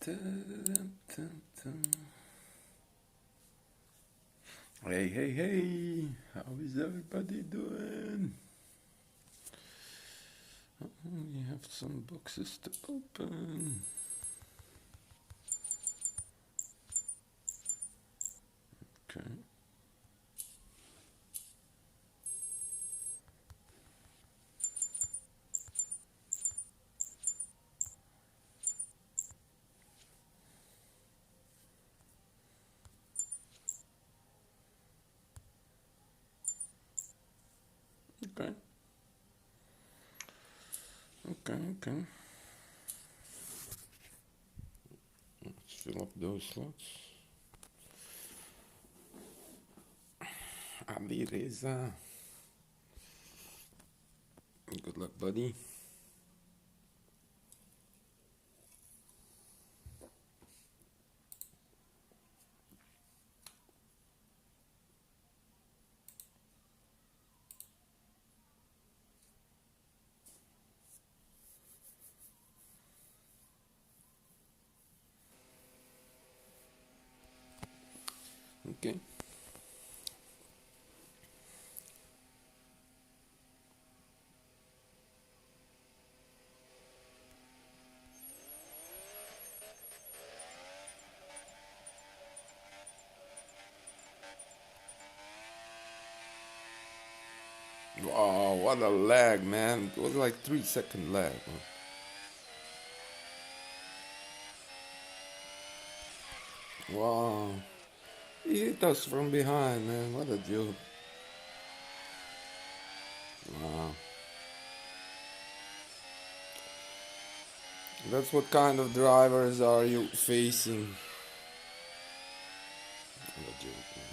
Hey, hey, hey, how is everybody doing? We have some boxes to open. Okay. Okay. Okay. Let's fill up those slots. Ali Reza. Good luck, buddy. Okay. Wow, what a lag, man. It was like 3 second lag. Wow. He hit us from behind, man. What a joke. Wow. That's what kind of drivers are you facing? What a joke, man.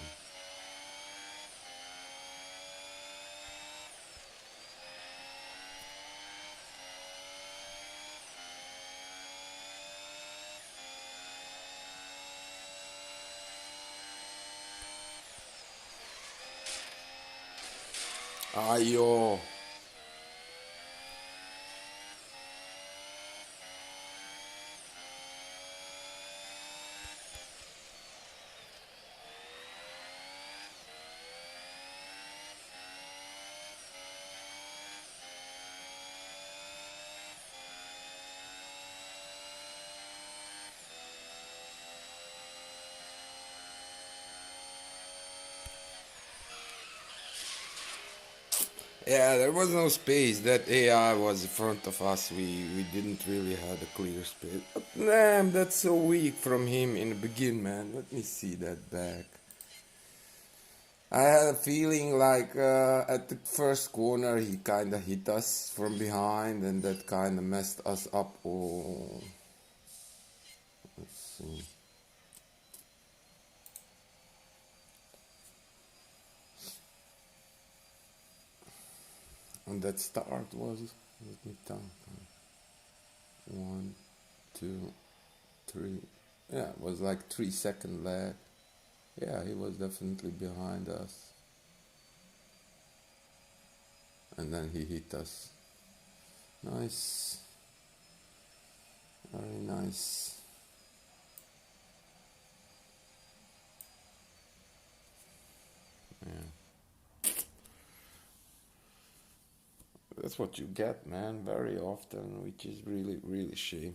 Ayo. Yeah, there was no space. That AI was in front of us. We didn't really have a clear space. But damn, that's so weak from him in the beginning, man. Let me see that back. I had a feeling like at the first corner he kind of hit us from behind, and that kind of messed us up. Oh, let's see. And that start was, let me count. 1, 2, 3. Yeah, it was like 3 second lag. Yeah, he was definitely behind us. And then he hit us. Nice. Very nice. Yeah. That's what you get, man, very often, which is really, really shame.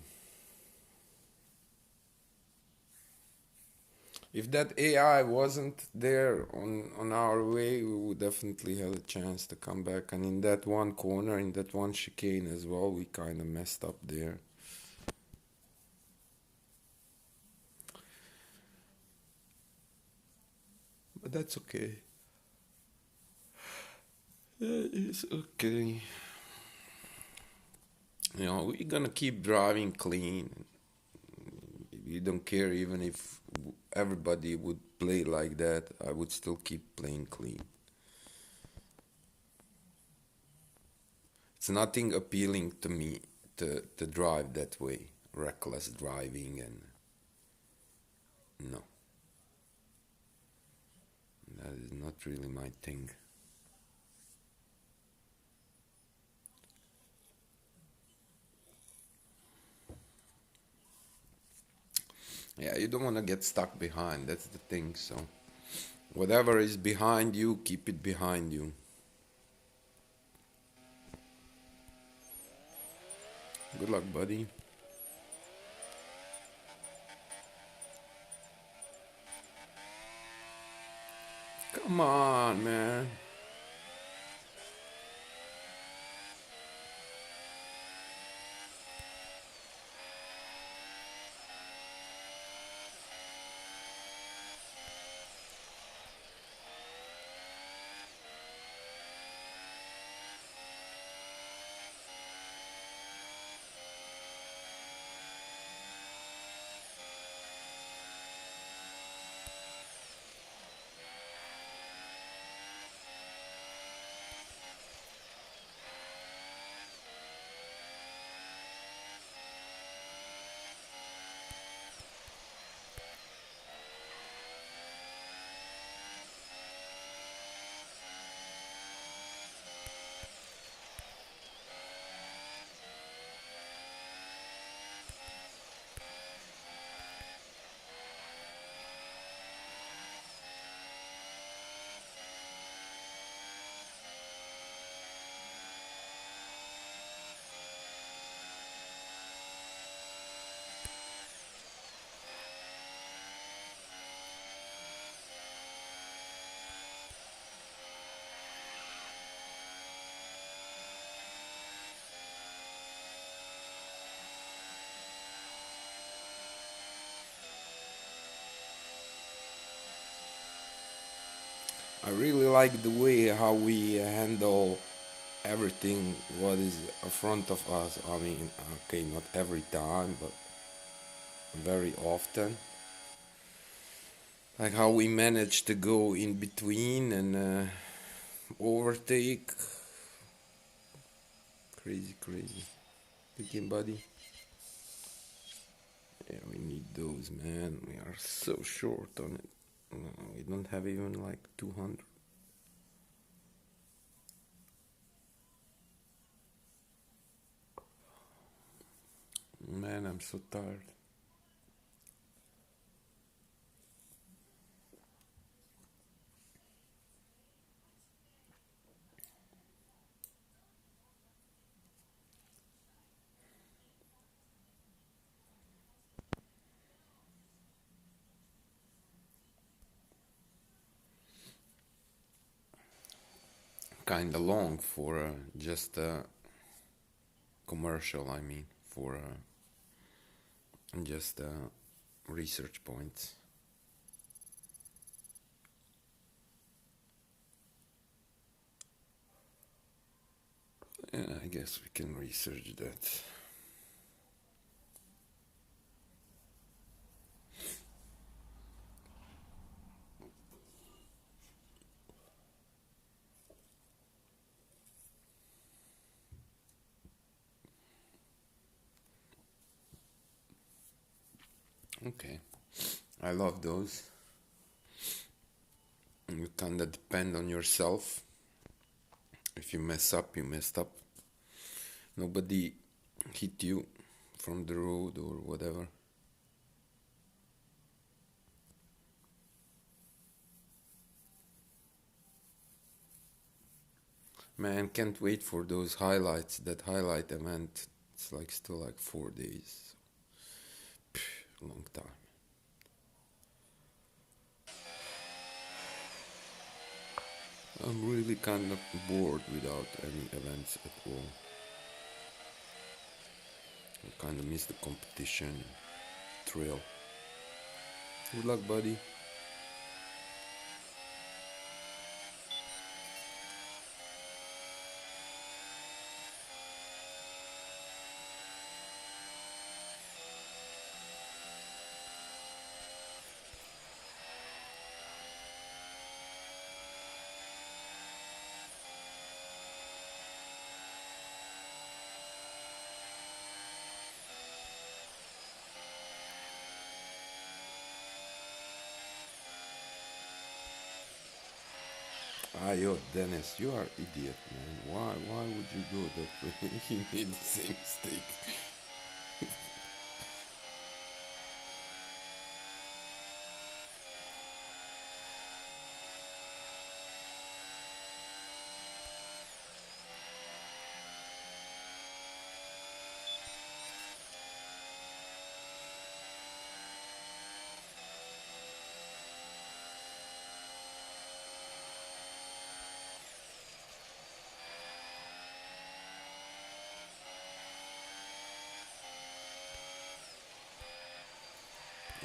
If that AI wasn't there on our way, we would definitely have a chance to come back. And in that one corner, in that one chicane as well, we kind of messed up there. But that's okay. It's okay. You know, we're gonna keep driving clean. We don't care even if everybody would play like that. I would still keep playing clean. It's nothing appealing to me to drive that way. Reckless driving and no. That is not really my thing. Yeah, you don't want to get stuck behind. That's the thing. So whatever is behind you, keep it behind you. Good luck, buddy. Come on, man. I really like the way how we handle everything what is in front of us. I mean, okay, not every time, but very often. Like how we manage to go in between and overtake. Crazy, crazy. Thinking, buddy. Yeah, we need those, man. We are so short on it. We don't have even like 200. Man, I'm so tired. Kinda long for just commercial, I mean, for just research points. Yeah, I guess we can research that. Okay, I love those. You kinda depend on yourself. If you mess up, you messed up. Nobody hit you from the road or whatever. Man, can't wait for those highlights. That highlight event. It's like still like 4 days. Long time. I'm really kind of bored without any events at all. I kind of miss the competition, thrill. Good luck, buddy. Ah, yo, Dennis, you are idiot, man. Why would you go that way? He made the same mistake.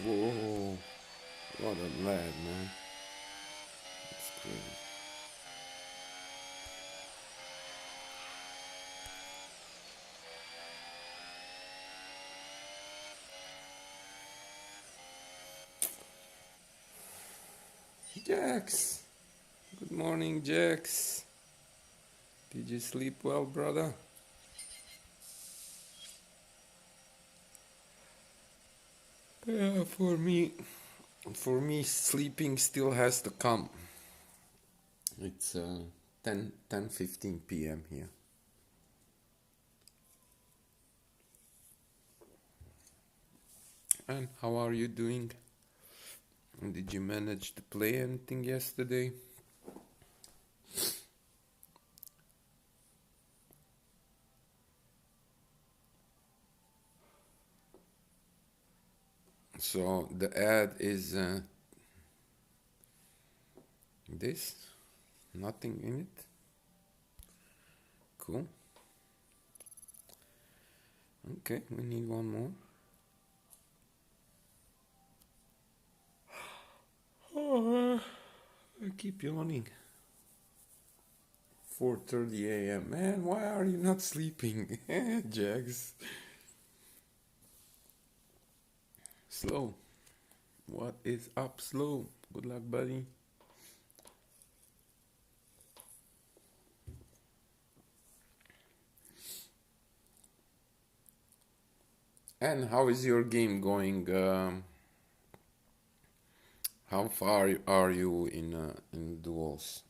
Whoa, what a lad, man. That's crazy. Jax! Good morning, Jax. Did you sleep well, brother? Yeah, for me, sleeping still has to come. It's 10:15 p.m. here. And how are you doing? Did you manage to play anything yesterday? So the ad is this, nothing in it. Cool. Okay, we need one more. Oh, I keep yawning. 4:30 a.m. Man, why are you not sleeping? Jags. Slow. What is up, Slow? Good luck, buddy. And how is your game going? How far are you in duels?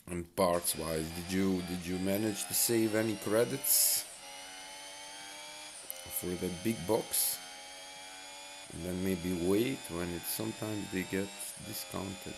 And parts wise, did you manage to save any credits for the big box? And then maybe wait when it sometimes they get discounted.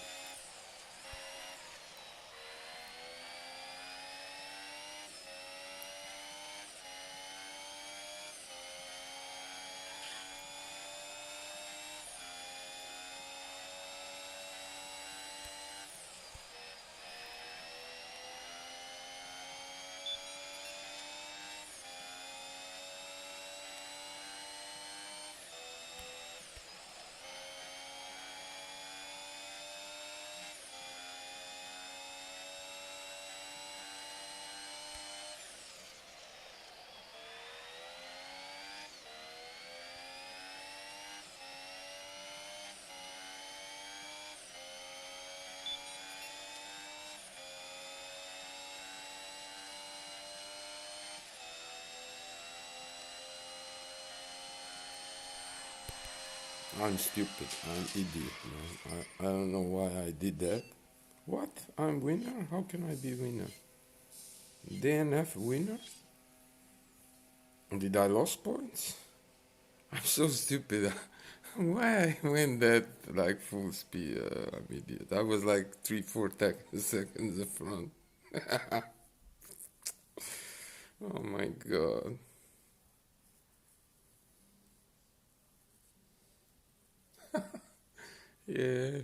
I'm stupid. I'm idiot, man. I don't know why I did that. What? I'm winner? How can I be winner? DNF winner? Did I lose points? I'm so stupid. Why I went that like full speed? I'm idiot. I was like 3-4 seconds in front. Oh my god. Yeah.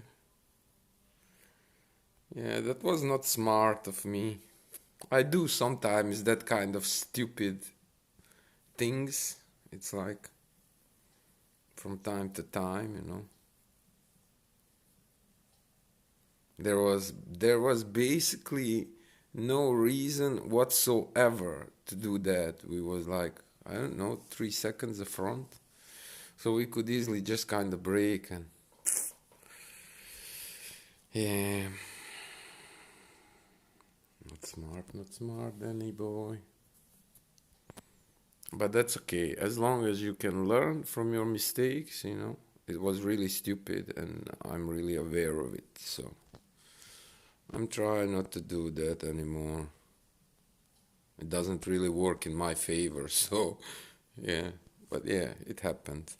Yeah, that was not smart of me. I do sometimes that kind of stupid things. It's like from time to time, you know. There was basically no reason whatsoever to do that. We was like, I don't know, 3 seconds front. So we could easily just kind of break and yeah. Not smart, Danny boy. But that's okay, as long as you can learn from your mistakes, you know. It was really stupid and I'm really aware of it, so I'm trying not to do that anymore. It doesn't really work in my favor, so yeah. But yeah, it happened.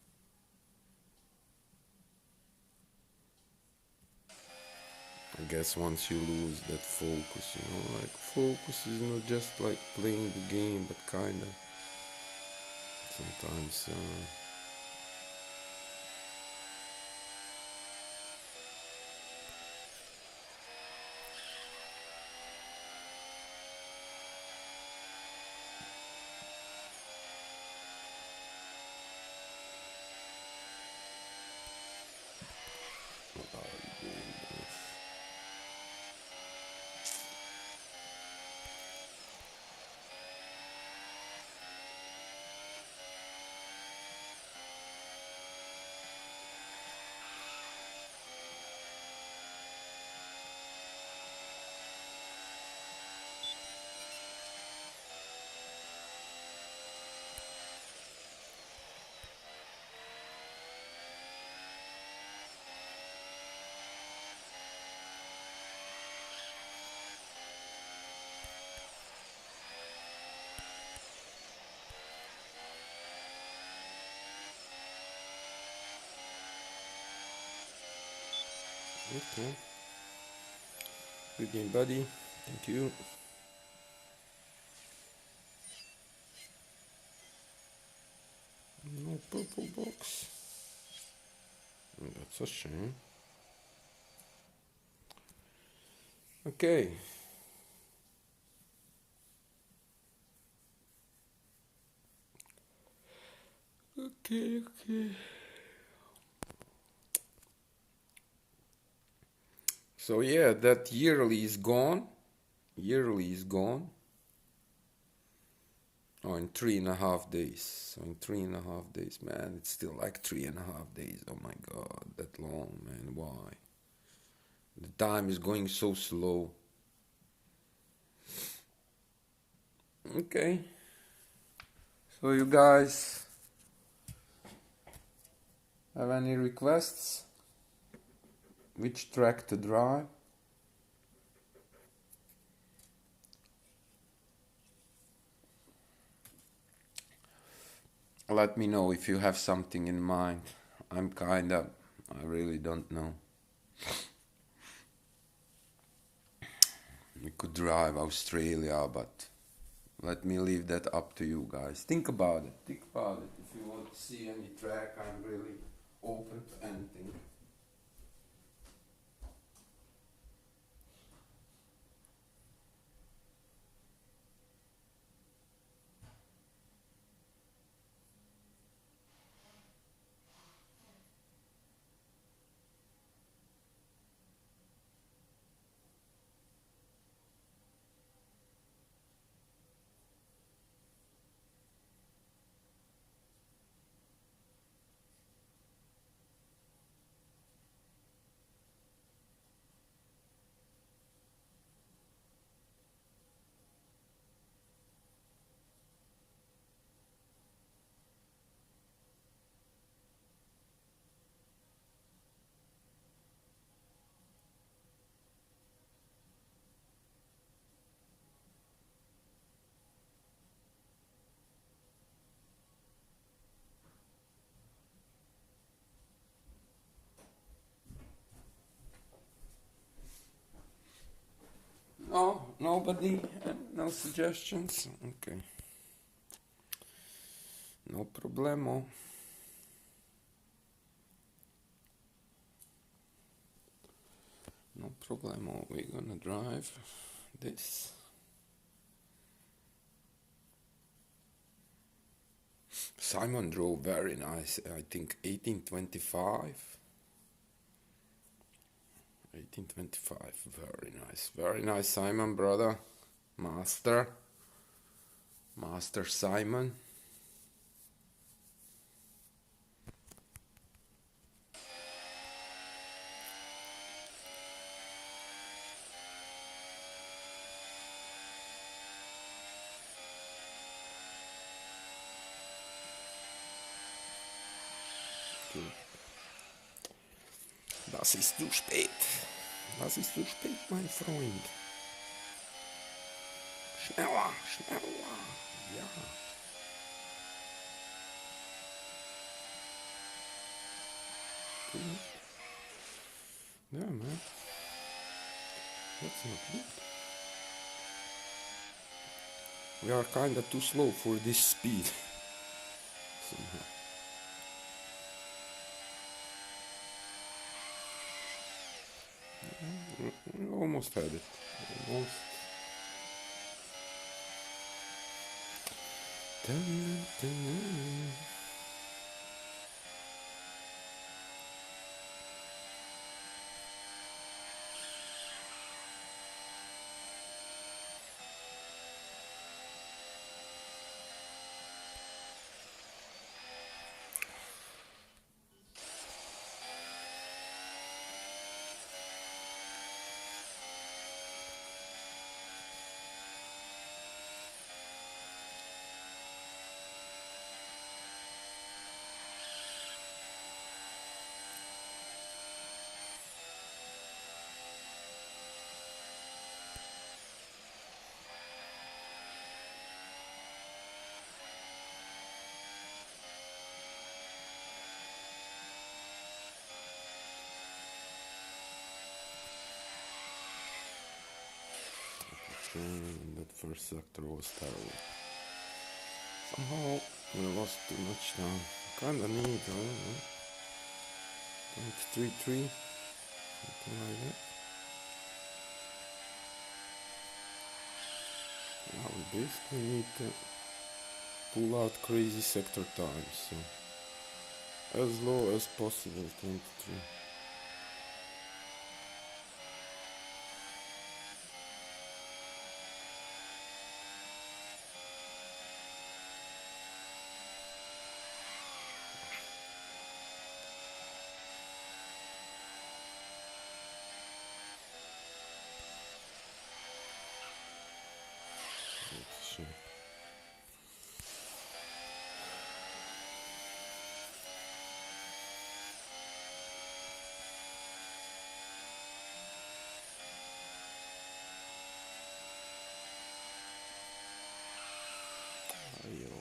I guess once you lose that focus, you know, like focus is not just like playing the game, but kinda sometimes. Okay. Good game, buddy. Thank you. No purple box. That's a shame. Okay. Okay. So yeah, that yearly is gone. Yearly is gone. Oh, in 3.5 days. So in 3.5 days, man, it's still like 3.5 days. Oh my god, that long, man. Why? The time is going so slow. Okay. So you guys have any requests? Which track to drive? Let me know if you have something in mind. I really don't know. We could drive Australia, but let me leave that up to you guys. Think about it. Think about it. If you want to see any track, I'm really open to anything. No, nobody, no suggestions. Okay, no problemo. No problemo. We're gonna drive this. Simon drove very nice. I think 1825. 1825. Very nice. Very nice, Simon, brother. Master. Master Simon. Das ist zu spät. Das ist zu spät, mein Freund. Schneller, schneller. Ja. Good. Yeah, man. That's not good. We are kinda too slow for this speed. Somehow. We almost had it. Almost. Dun, dun, dun. And that first sector was terrible. Somehow we lost too much time. Kinda neat, I don't know. 23-3, something like that. Now we basically need to pull out crazy sector times, so as low as possible, 23. That's a shame. Ayo.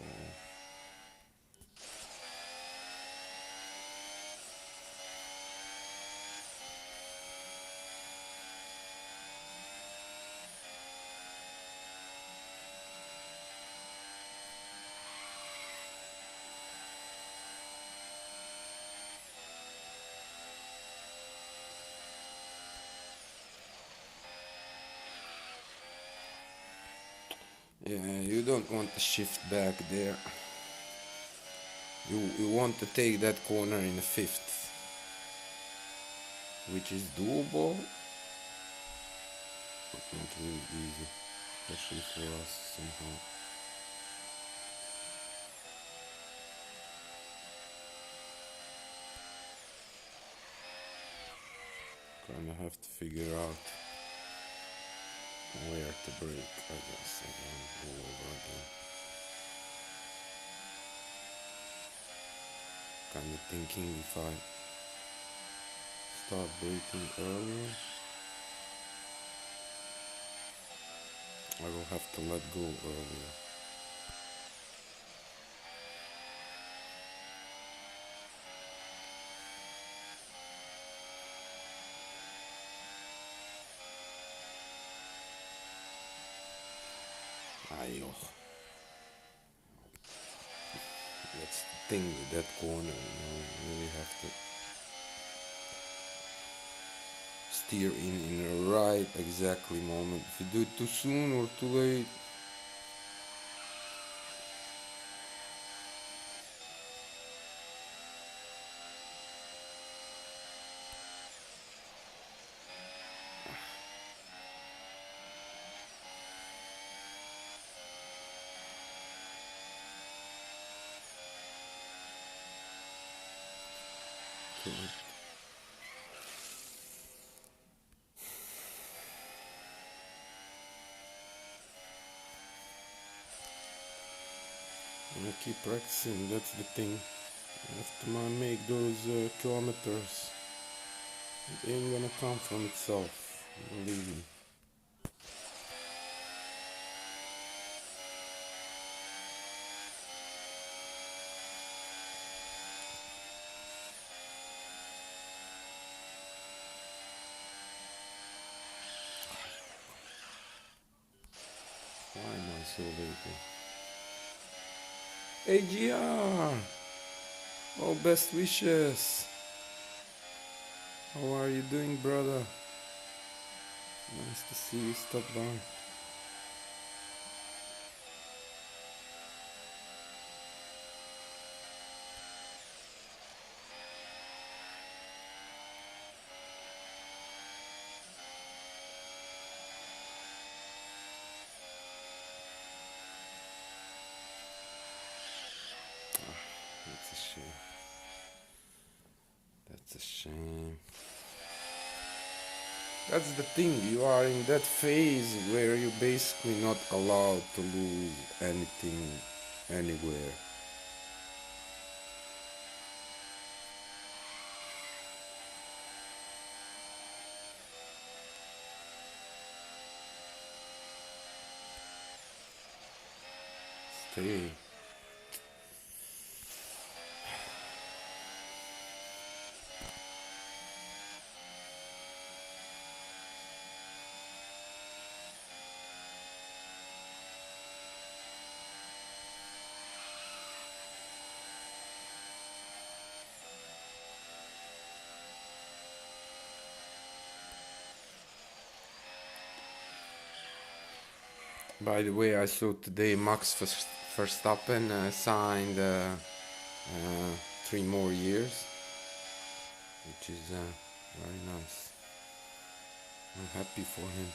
Yeah, you don't want to shift back there. You want to take that corner in the fifth, which is doable, but not really easy, especially for us somehow. Kinda have to figure out where to break, I guess, again, all over again. Kinda thinking if I start breaking earlier, I will have to let go earlier. Ayo. That's the thing with that corner, you really have to steer in the right exactly moment. If you do it too soon or too late, I keep practicing, that's the thing. You have to make those kilometers. It ain't gonna come from itself, believe me. Why am I so late? AGR! Oh, best wishes! How are you doing, brother? Nice to see you stop by. That's a shame. That's a shame. That's the thing, you are in that phase where you're basically not allowed to lose anything anywhere. Stay. By the way, I saw today Max Verstappen signed 3 more years, which is very nice. I'm happy for him.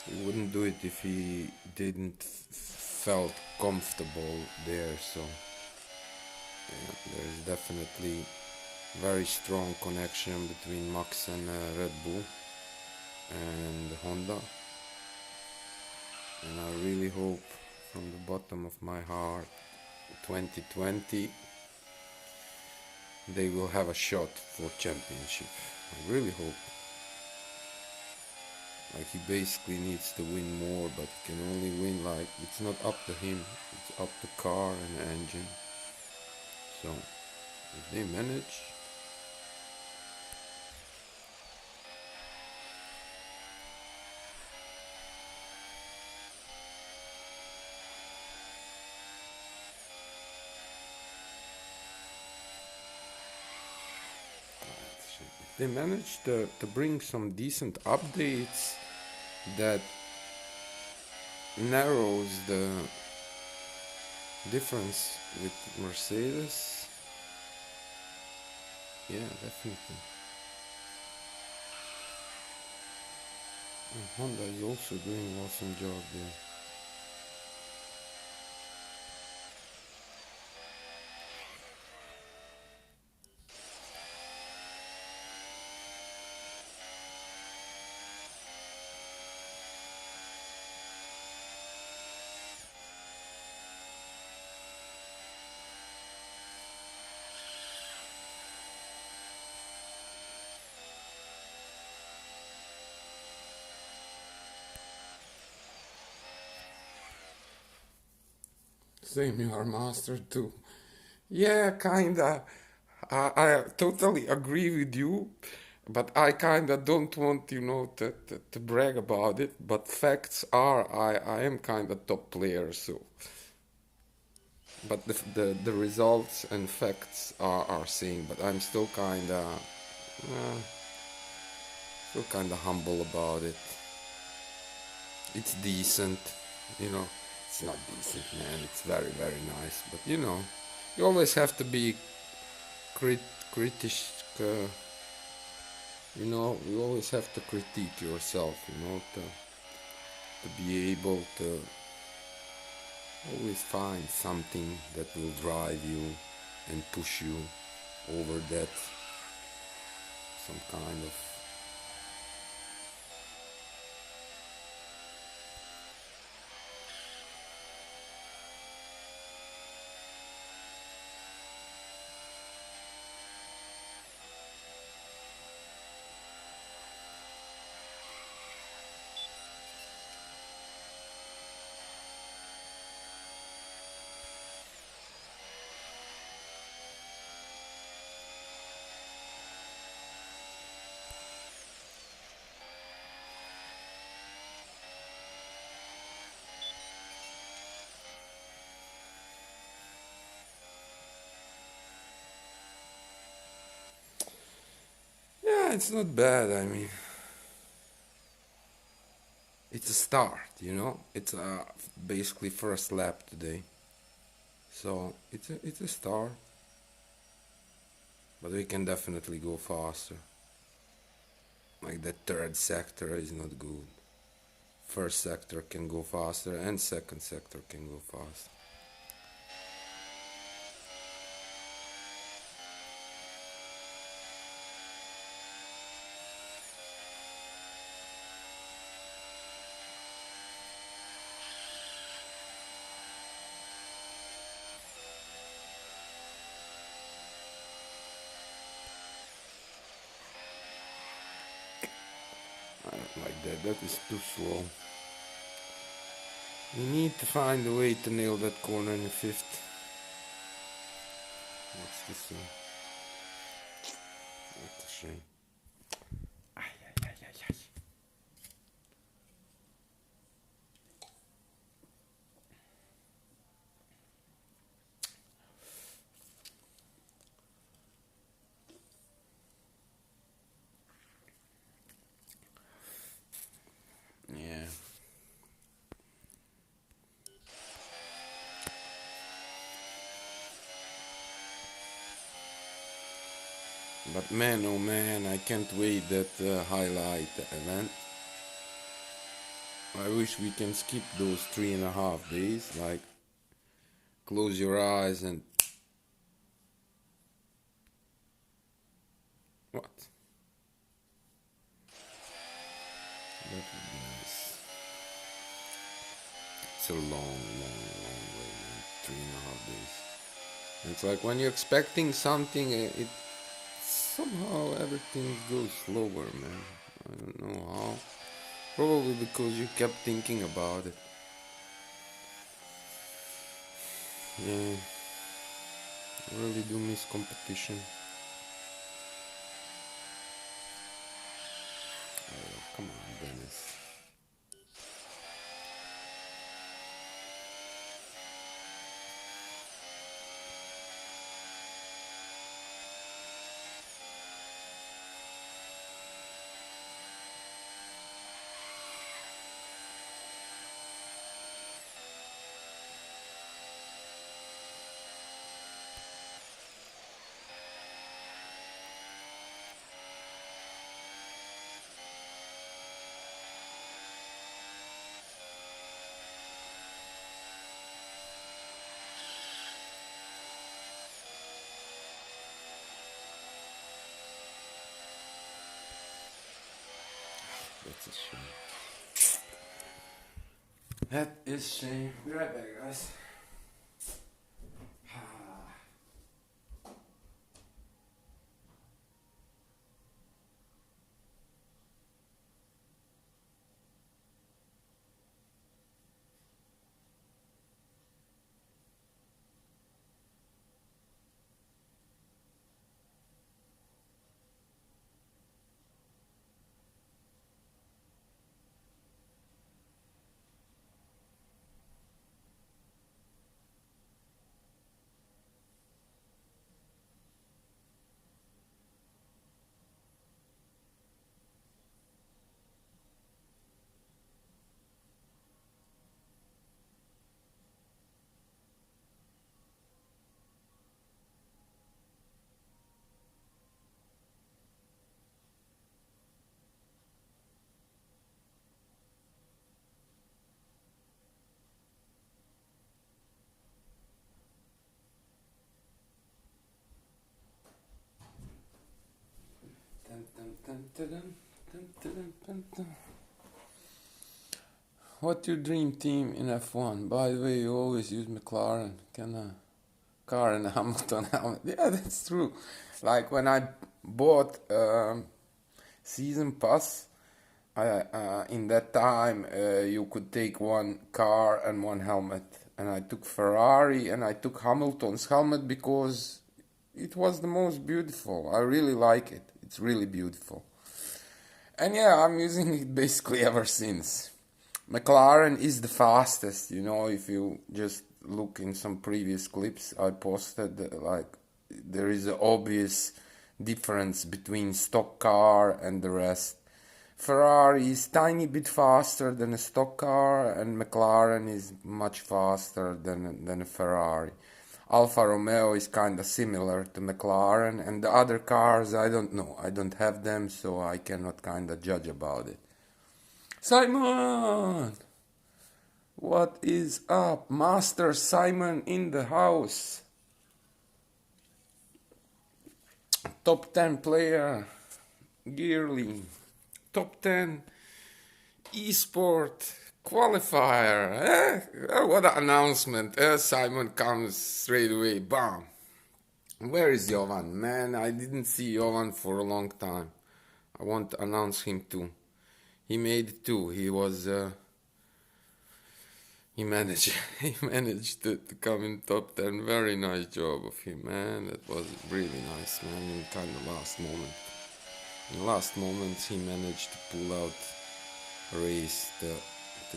He wouldn't do it if he didn't felt comfortable there. So yeah, there's definitely very strong connection between Max and Red Bull and Honda, and I really hope from the bottom of my heart 2020 they will have a shot for championship. I really hope. Like, he basically needs to win more, but he can only win, like, it's not up to him, it's up to car and engine. So if they manage, to bring some decent updates that narrows the difference with Mercedes, yeah, definitely. And Honda is also doing an awesome job there. Same here, Master, too. Yeah, kinda. I totally agree with you, but I kinda don't want, to brag about it. But facts are, I am kinda top player, so. But the results and facts are same. But I'm still kinda humble about it. It's decent, you know. It's not decent, man. It's very, very nice. But you always have to be critisch. You always have to critique yourself. To be able to always find something that will drive you and push you over that some kind of. Yeah, it's not bad. I mean, it's a start. It's basically first lap today, so it's a start. But we can definitely go faster. Like, the third sector is not good. First sector can go faster, and second sector can go faster. I don't like that. That is too slow. We need to find a way to nail that corner in the fifth. What's this one? That's a shame. Ay, ay, ay, ay, ay. But man, oh man, I can't wait that highlight event. I wish we can skip those 3.5 days, like close your eyes and what? That would be nice. It's a long, long, long way, man. 3.5 days. It's like when you're expecting something, it somehow everything goes slower, man. I don't know how. Probably because you kept thinking about it. Yeah, I really do miss competition. Oh, come on, Dennis. That's a shame. That is shame. Be right back, guys. Dun, dun, dun, dun, dun, dun, dun, dun, dun. What's your dream team in F1? By the way, you always use McLaren. Can car and Hamilton helmet. Yeah, that's true. Like when I bought season pass, in that time you could take one car and one helmet, and I took Ferrari and I took Hamilton's helmet because it was the most beautiful. I really like it. It's really beautiful. And yeah, I'm using it basically ever since. McLaren is the fastest, if you just look in some previous clips I posted, like there is an obvious difference between stock car and the rest. Ferrari is tiny bit faster than a stock car, and McLaren is much faster than a Ferrari. Alfa Romeo is kind of similar to McLaren, and the other cars I don't know. I don't have them, so I cannot kind of judge about it. Simon! What is up? Master Simon in the house. Top 10 player. Yearly. Top 10 esport qualifier. What an announcement. Simon comes straight away. Bam. Where is Jovan? Man, I didn't see Jovan for a long time. I want to announce him too. He made it too. He managed to come in top 10. Very nice job of him, man. That was really nice, man, in kind of last moment. In the last moments he managed to pull out a race to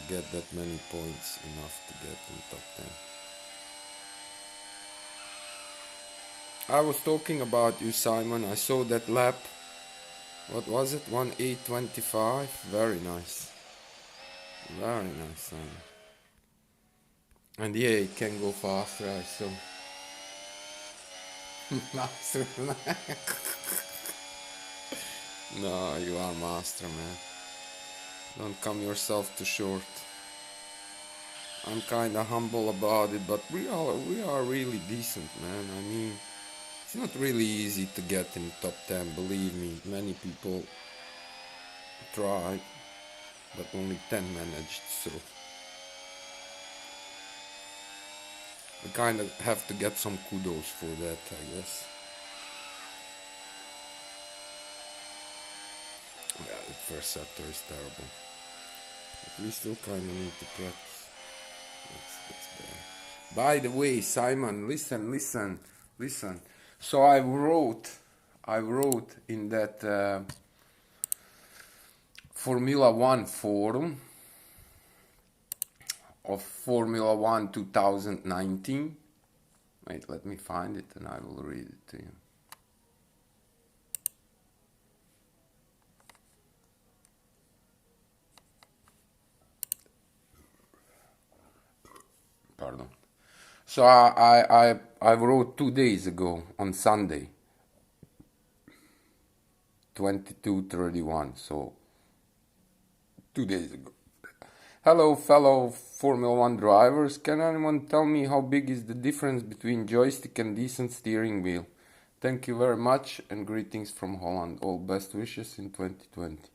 get that many points, enough to get in top 10. I was talking about you, Simon. I saw that lap. What was it? 1:8:25. Very nice. Very nice, Simon. And yeah, it can go faster, I saw. No, you are master, man. Don't come yourself too short. I'm kinda humble about it, but we are really decent, man. I mean, it's not really easy to get in top 10, believe me. Many people tried, but only 10 managed, so we kind of have to get some kudos for that, I guess. Yeah, the first sector is terrible. But we still kind of need to practice. That's bad. By the way, Simon, listen. So I wrote in that Formula One forum of Formula One 2019. Wait, let me find it and I will read it to you. Pardon. So I wrote 2 days ago on Sunday, 22:31. So 2 days ago. Hello, fellow Formula One drivers. Can anyone tell me how big is the difference between joystick and decent steering wheel? Thank you very much and greetings from Holland. All best wishes in 2020.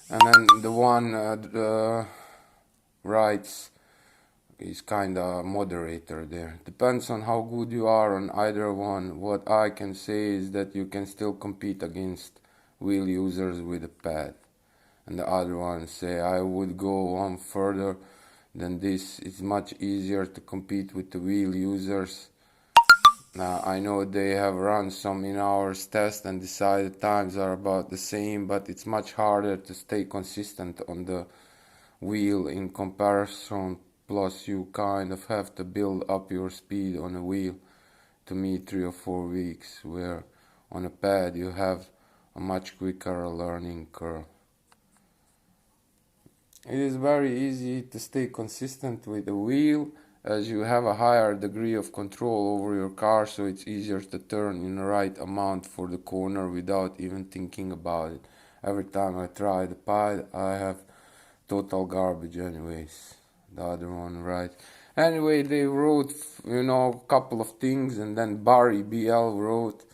And then the one writes, he's kinda moderator there. Depends on how good you are on either one. What I can say is that you can still compete against wheel users with a pad. And the other one say, I would go one further than this. It's much easier to compete with the wheel users. I know they have run some in-hours tests and decided times are about the same, but it's much harder to stay consistent on the wheel in comparison. Plus, you kind of have to build up your speed on a wheel to meet 3 or 4 weeks, where on a pad you have a much quicker learning curve. It is very easy to stay consistent with the wheel as you have a higher degree of control over your car, so it's easier to turn in the right amount for the corner without even thinking about it. Every time I try the pad, I have total garbage anyways. The other one, right? Anyway, they wrote, a couple of things, and then Barry BL wrote,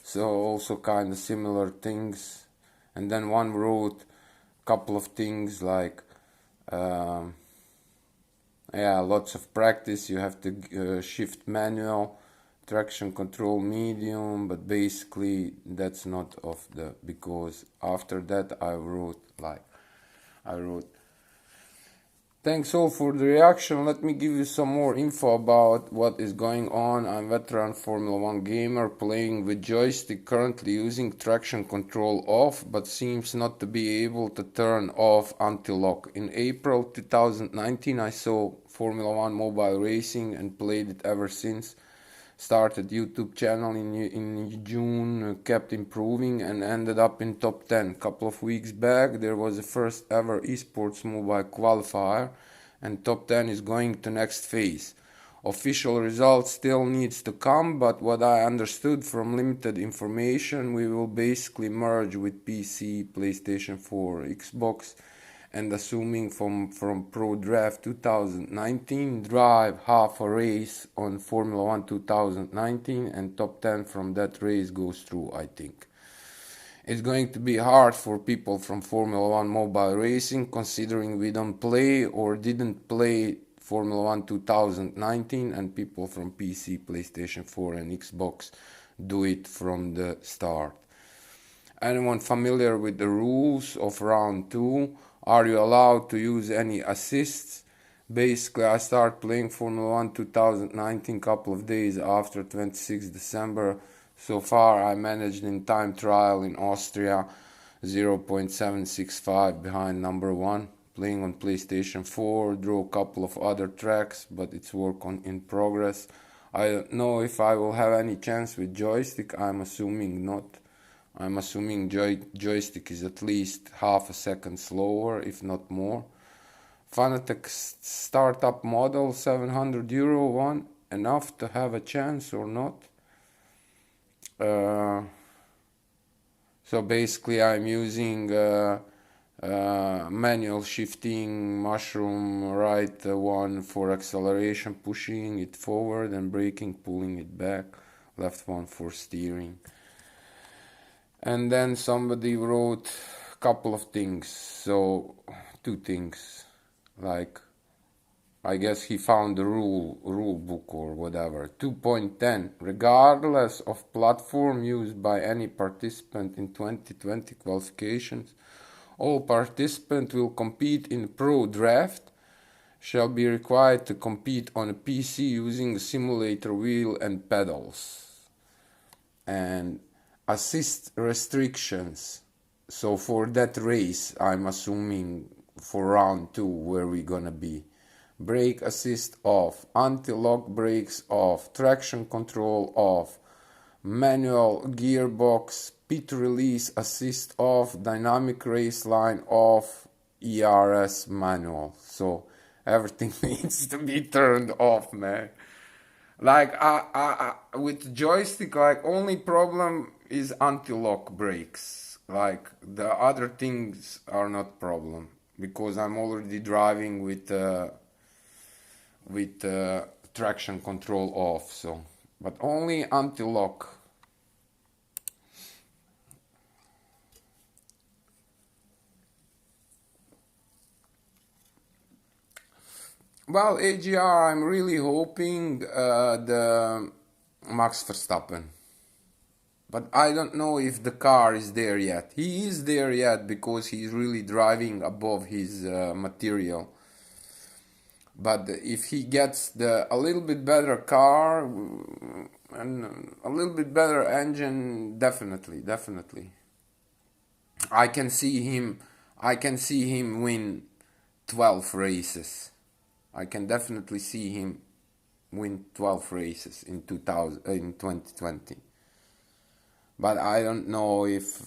so also kind of similar things. And then one wrote a couple of things like, lots of practice. You have to shift manual, traction control medium, but basically that's not of the, because after that I wrote, thanks all for the reaction. Let me give you some more info about what is going on. I'm veteran Formula 1 gamer playing with joystick, currently using traction control off, but seems not to be able to turn off anti-lock. In April 2019 I saw Formula 1 mobile racing and played it ever since. Started YouTube channel in June, kept improving and ended up in top 10. Couple of weeks back there was the first ever esports mobile qualifier and top 10 is going to next phase. Official results still needs to come, but what I understood from limited information, we will basically merge with PC, PlayStation 4, Xbox, and assuming from Pro Draft 2019, drive half a race on Formula 1 2019 and top 10 from that race goes through, I think. It's going to be hard for people from Formula 1 mobile racing, considering we don't play or didn't play Formula 1 2019 and people from PC, PlayStation 4 and Xbox do it from the start. Anyone familiar with the rules of round 2? Are you allowed to use any assists? Basically, I started playing Formula 1 2019 couple of days after 26 December. So far, I managed in time trial in Austria 0.765 behind number 1. Playing on PlayStation 4, drew a couple of other tracks, but it's work in progress. I don't know if I will have any chance with joystick. I'm assuming not. I'm assuming joystick is at least half a second slower, if not more. Fanatec startup model, €700 one, enough to have a chance or not? So basically I'm using manual shifting, mushroom right one for acceleration, pushing it forward, and braking, pulling it back, left one for steering. And then somebody wrote a couple of things, so two things, like I guess he found the rule book or whatever. 2.10, regardless of platform used by any participant in 2020 qualifications, all participants will compete in pro draft shall be required to compete on a PC using a simulator wheel and pedals. And assist restrictions. So for that race, I'm assuming for round 2 where we're gonna be. Brake assist off, anti-lock brakes off, traction control off, manual gearbox, pit release assist off, dynamic race line off, ERS manual. So everything needs to be turned off, man. Like with joystick, like only problem is anti-lock brakes. Like the other things are not problem because I'm already driving with traction control off. So, but only anti-lock. Well, AGR, I'm really hoping the Max Verstappen. But I don't know if the car is there yet. He is there yet because he's really driving above his material. But if he gets a little bit better car and a little bit better engine, definitely. I can see him. I can see him win 12 races. I can definitely see him win 12 races in 2020. But I don't know if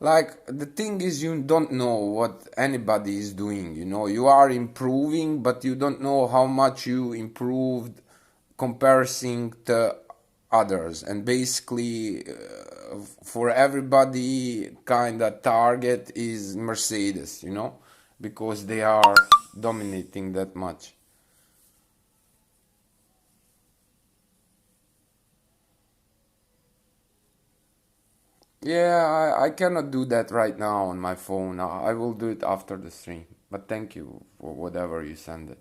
like the thing is you don't know what anybody is doing. You are improving, but you don't know how much you improved comparing to others. And basically, for everybody, kind of target is Mercedes, because they are dominating that much. Yeah, I cannot do that right now on my phone. I will do it after the stream. But thank you for whatever you send it.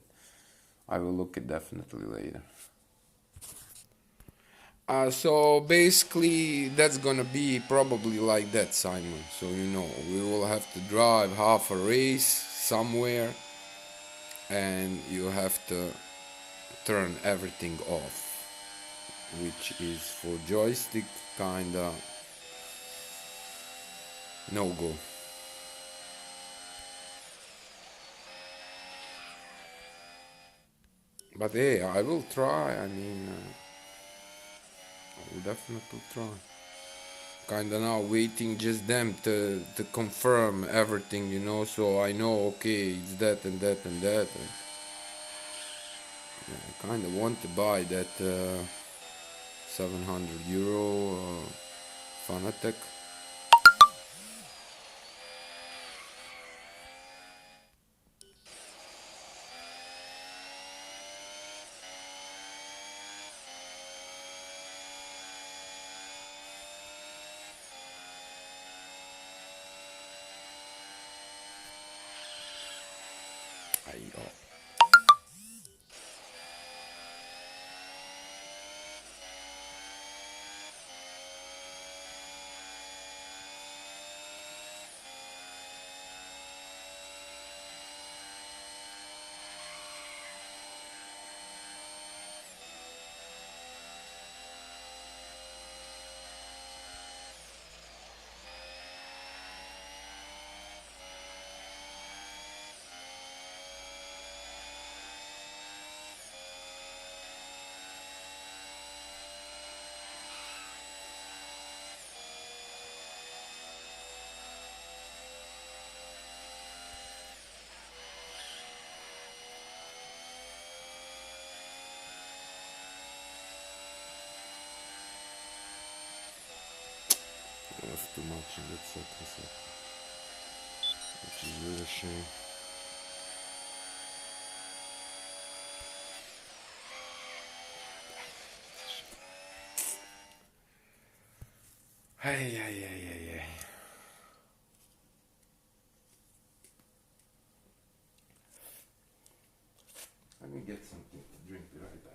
I will look it definitely later. So basically, that's gonna be probably like that, Simon. So we will have to drive half a race somewhere, and you have to turn everything off, which is for joystick kinda no go. But hey, I will try. I mean, I will definitely try. Kinda now waiting just them to confirm everything, so I know okay it's that and that and that. And yeah, I kinda want to buy that 700 euro Fanatec. I, too much in that second set, which is really a shame. Hey, hey, hey, hey, hey. Let me get something to drink, be right back.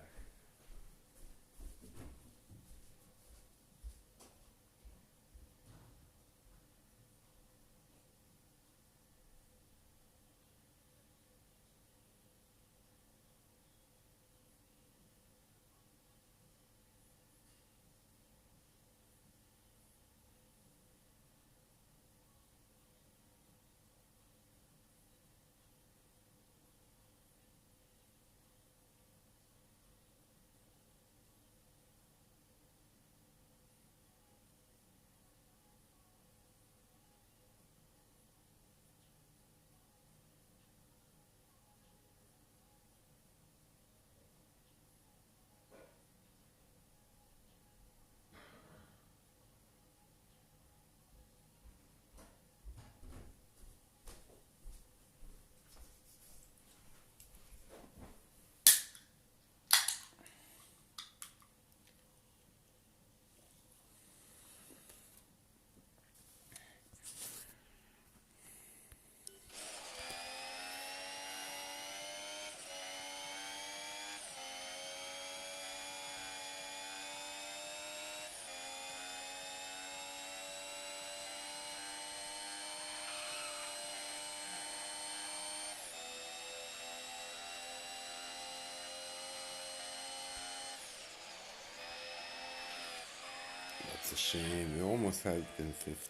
That's a shame. We almost had it in fifth.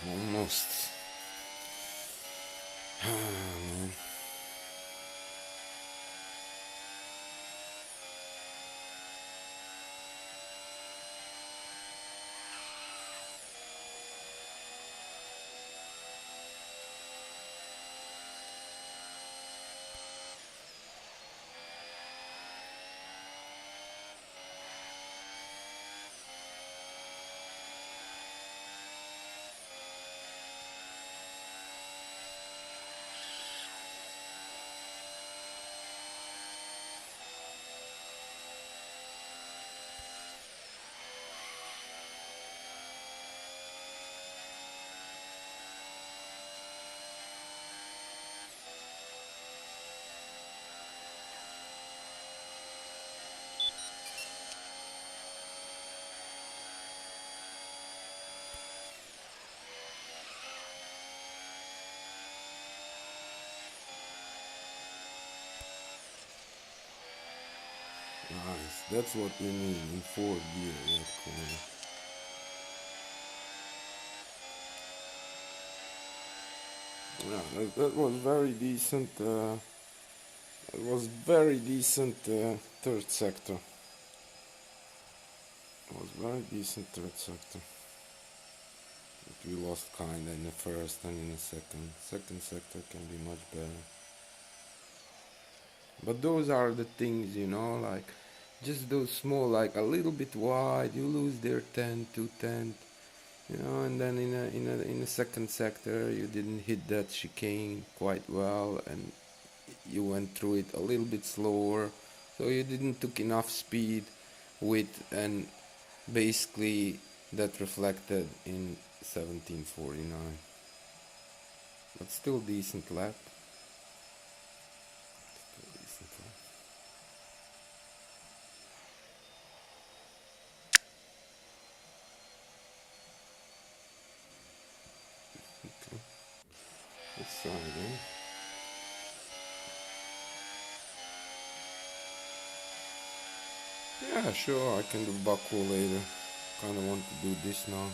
Almost. Man. Nice. That's what we need in fourth gear, that corner. Yeah, that was very decent. It was very decent third sector. It was very decent third sector. But we lost kinda in the first and in the second. Second sector can be much better. But those are the things, like just those small, like a little bit wide, you lose their 10 to 10, and then in a second sector you didn't hit that chicane quite well, and you went through it a little bit slower, so you didn't took enough speed with, and basically that reflected in 1749. But still decent lap. Still decent lap. Okay. Let's try again. Yeah, sure, I can do buckle later. Kinda want to do this now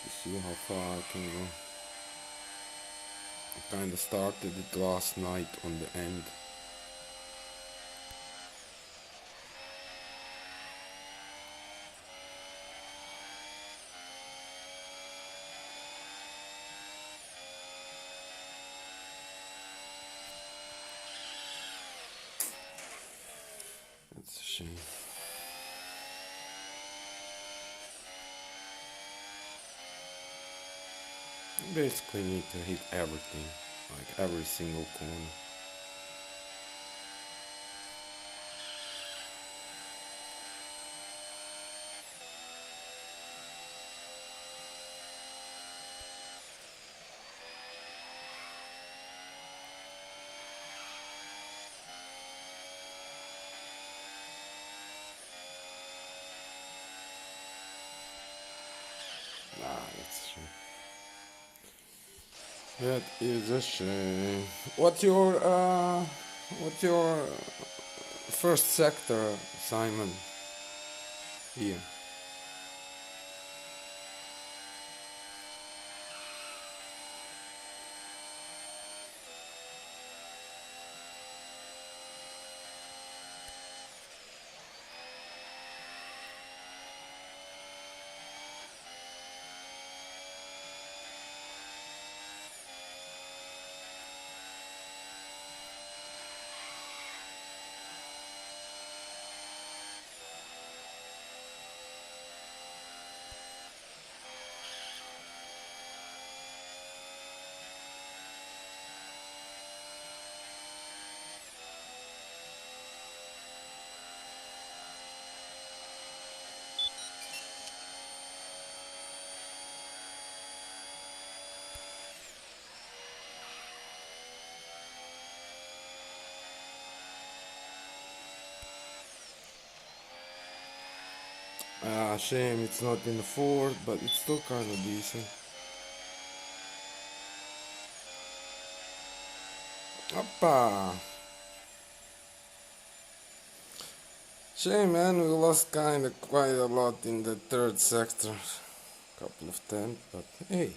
to see how far I can go. I kinda started it last night on the end. That's a shame. You basically need to hit everything, like every single corner. Ah, that's true. That is a shame. What's your first sector, Simon? Here. Ah, shame it's not in the fourth, but it's still kind of decent. Oppa! Shame, man, we lost kind of quite a lot in the third sector. Couple of tenths, but hey,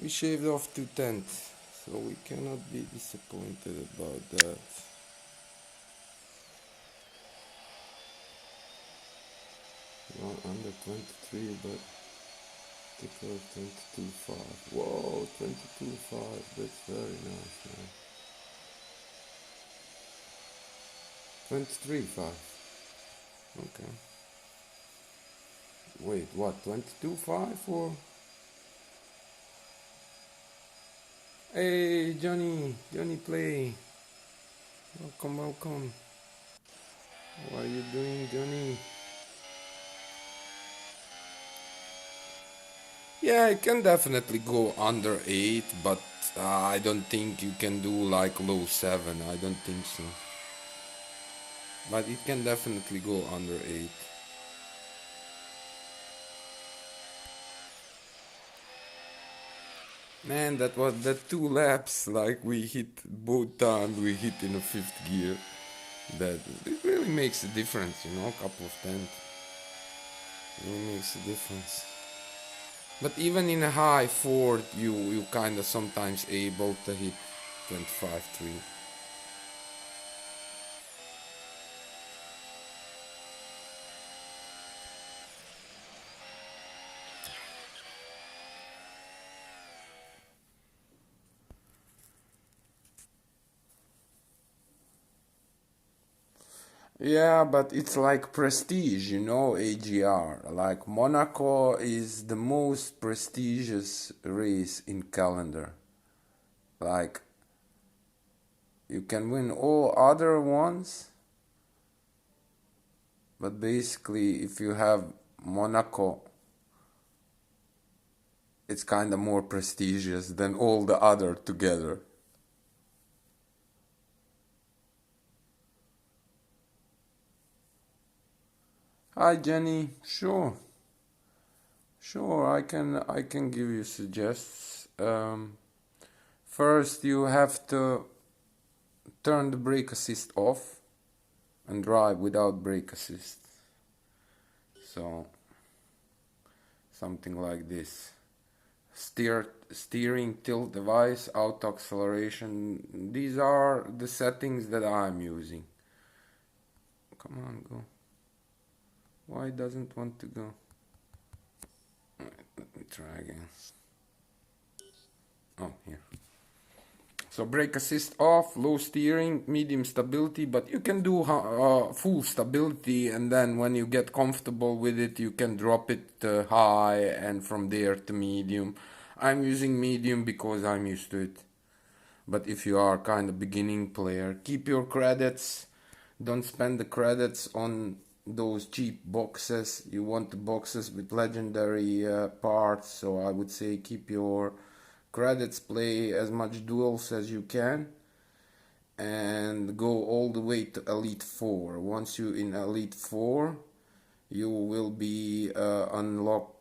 we shaved off 2 tenths, so we cannot be disappointed about that. Not under 23, but ticker of 22.5. Whoa, 22.5, that's very nice, man. 23.5. Okay. Wait, what? 22.5 or? Hey, Johnny play. Welcome, welcome. How are you doing, Johnny? Yeah, it can definitely go under 8, but I don't think you can do like low 7. I don't think so. But it can definitely go under 8. Man, that was the 2 laps, like we hit both times, we hit in the fifth gear. That it really makes a difference, a couple of tenths. It really makes a difference. But even in a high fourth, you kind of sometimes able to hit 25.3. Yeah, but it's like prestige, AGR. Like Monaco is the most prestigious race in calendar. Like you can win all other ones, but basically if you have Monaco, it's kind of more prestigious than all the other together. Hi Jenny, sure, I can give you suggests. First, you have to turn the brake assist off and drive without brake assist. So something like this. Steering, tilt device, auto acceleration. These are the settings that I'm using. Come on, go. Why doesn't want to go? Let me try again. Oh, here. So brake assist off, low steering, medium stability, but you can do full stability, and then when you get comfortable with it, you can drop it high and from there to medium. I'm using medium because I'm used to it. But if you are kind of beginning player, keep your credits. Don't spend the credits on those cheap boxes. You want the boxes with legendary parts, so I would say keep your credits, play as much duels as you can, and go all the way to Elite 4. Once you in Elite 4, you will be unlocked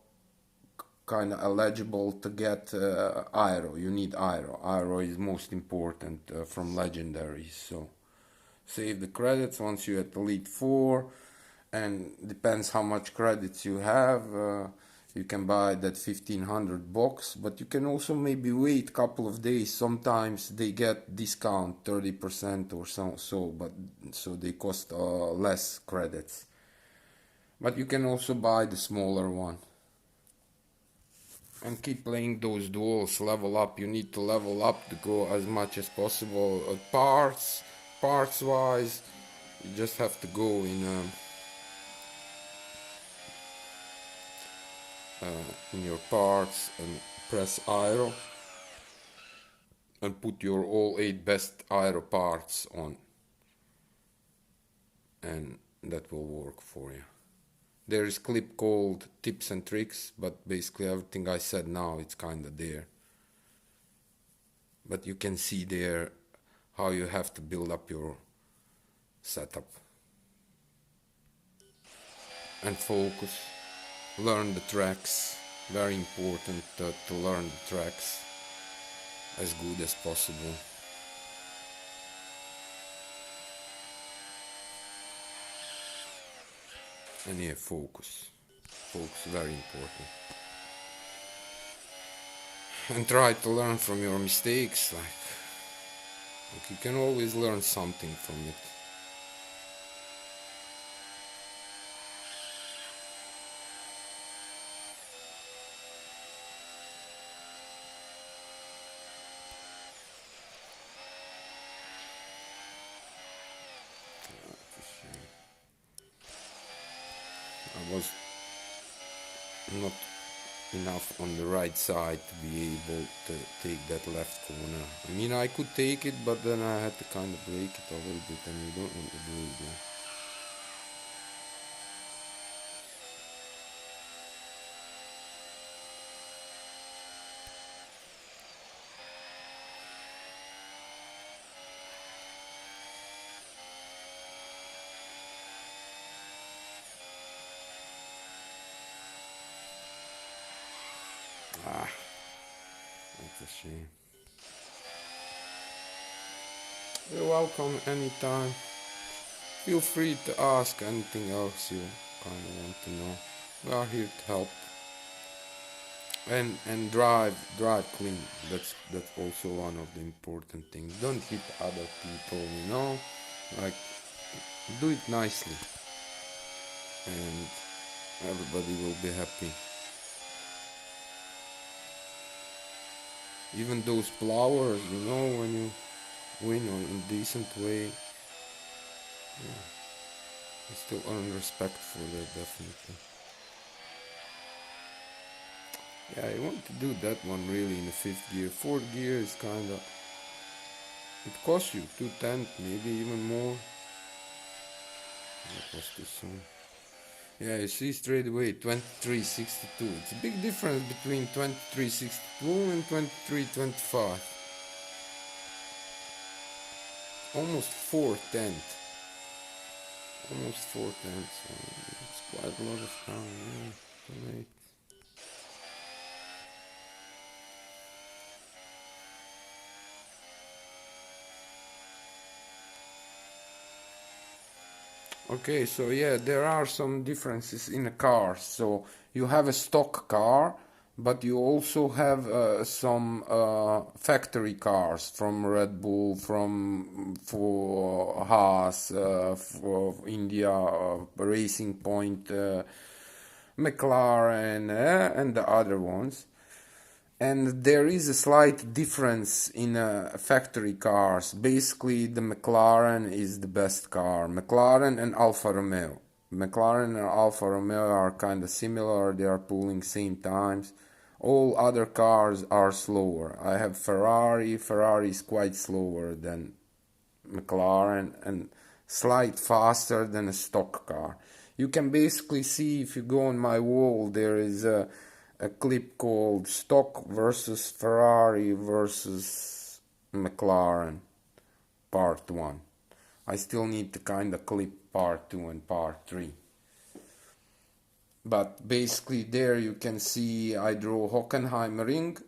kind of eligible to get Aero. You need Aero. Aero is most important from legendaries. So save the credits once you're at Elite 4, and depends how much credits you have. You can buy that 1500 box, but you can also maybe wait a couple of days. Sometimes they get discount 30% or so they cost less credits. But you can also buy the smaller one. And keep playing those duels, level up. You need to level up to go as much as possible. Parts wise, you just have to go in your parts and press Aero and put your all 8 best Aero parts on, and that will work for you. There is clip called tips and tricks, but basically everything I said now, it's kinda there. But you can see there how you have to build up your setup. And focus. Learn the tracks. Very important to learn the tracks as good as possible. And yeah, focus. Focus, very important. And try to learn from your mistakes. Like you can always learn something from it. I was not enough on the right side to be able to take that left corner. I mean, I could take it, but then I had to kind of break it a little bit, and you don't want to do it there. Ah, that's a shame. You're welcome anytime. Feel free to ask anything else you kind of want to know. We are here to help. And drive clean. That's also one of the important things. Don't hit other people, you know. Like, do it nicely, and everybody will be happy. Even those plowers, you know, when you win in a decent way, yeah, I still earn respect for that, definitely. Yeah, I want to do that one really in the 5th gear. 4th gear is kinda, it costs you 210, maybe even more. That was too soon. Yeah, you see straight away 2362. It's a big difference between 2362 and 2325. Almost 4/10. Almost 4/10. So it's quite a lot of time. Yeah, to wait. Okay, so yeah, there are some differences in a car. So you have a stock car, but you also have some factory cars from Red Bull, from for Haas, for India, Racing Point, McLaren, and the other ones. And there is a slight difference in factory cars. Basically, the McLaren is the best car. McLaren and Alfa Romeo. McLaren and Alfa Romeo are kind of similar. They are pulling same times. All other cars are slower. I have Ferrari. Ferrari is quite slower than McLaren and slight faster than a stock car. You can basically see, if you go on my wall, there is a clip called Stock versus Ferrari versus McLaren Part 1. I still need to kind of clip Part 2 and Part 3. But basically there you can see I draw Hockenheimring,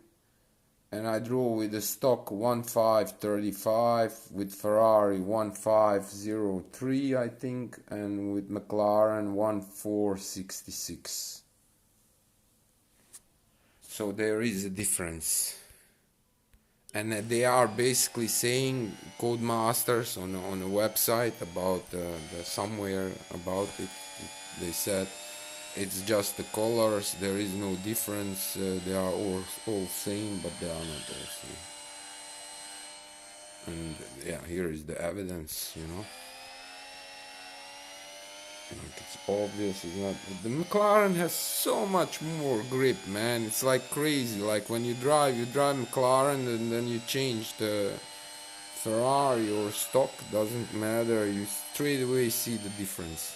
and I draw with a stock 1535, with Ferrari 1503 I think, and with McLaren 1466. So there is a difference. And they are basically saying, Codemasters on a website about somewhere about it, they said it's just the colors, there is no difference, they are all same, but they are not all same. And yeah, here is the evidence, you know. Like, it's obvious, it's not. The McLaren has so much more grip, man. It's like crazy. Like when you drive McLaren and then you change the Ferrari or stock, doesn't matter. You straight away see the difference.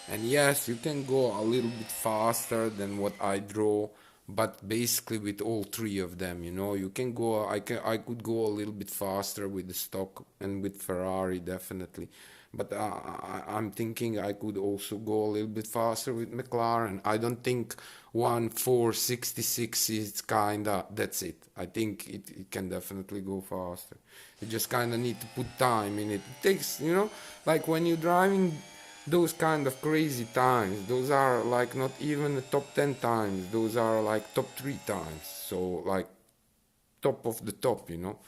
And yes, you can go a little bit faster than what I draw, but basically with all three of them, you know, you can go. I could go a little bit faster with the stock and with Ferrari definitely, but I'm thinking I could also go a little bit faster with McLaren. I don't think 1466 is kinda that's it. I think it can definitely go faster. You just kinda need to put time in it. It takes, you know, like when you're driving those kind of crazy times, those are like not even the top 10 times, those are like top 3 times, so like top of the top, you know.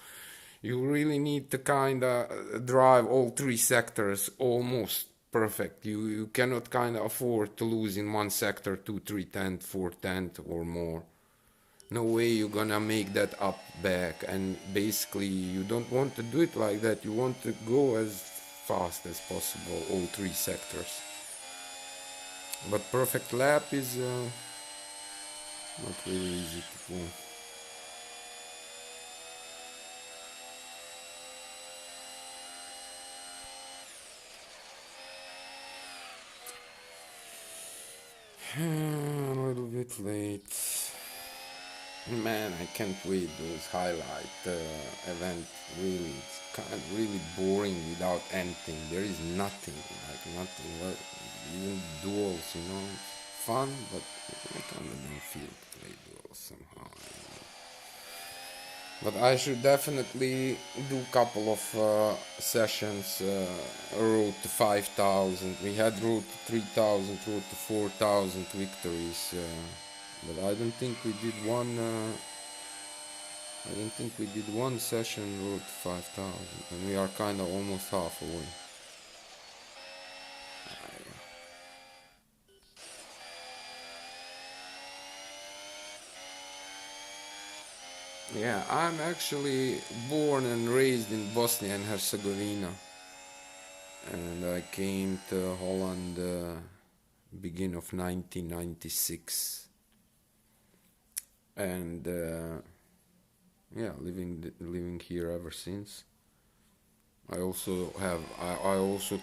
You really need to kind of drive all 3 sectors almost perfect. You cannot kind of afford to lose in one sector 2, 3 tenth, 4 tenth or more. No way you're gonna make that up back, and basically you don't want to do it like that. You want to go as fast as possible, all 3 sectors. But perfect lap is not really easy to do. A little bit late. Man, I can't wait those highlight event. Really, it's kind of really boring without anything. There is nothing, like nothing. Well, even duels, you know, it's fun, but I kind of don't feel to play duels somehow. But I should definitely do a couple of sessions, road to 5,000. We had road to 3,000, road to 4,000 victories. But I don't think we did one. I don't think we did one session road to 5,000, and we are kind of almost half away. Yeah, I'm actually born and raised in Bosnia and Herzegovina, and I came to Holland beginning of 1996. And yeah, living here ever since. I also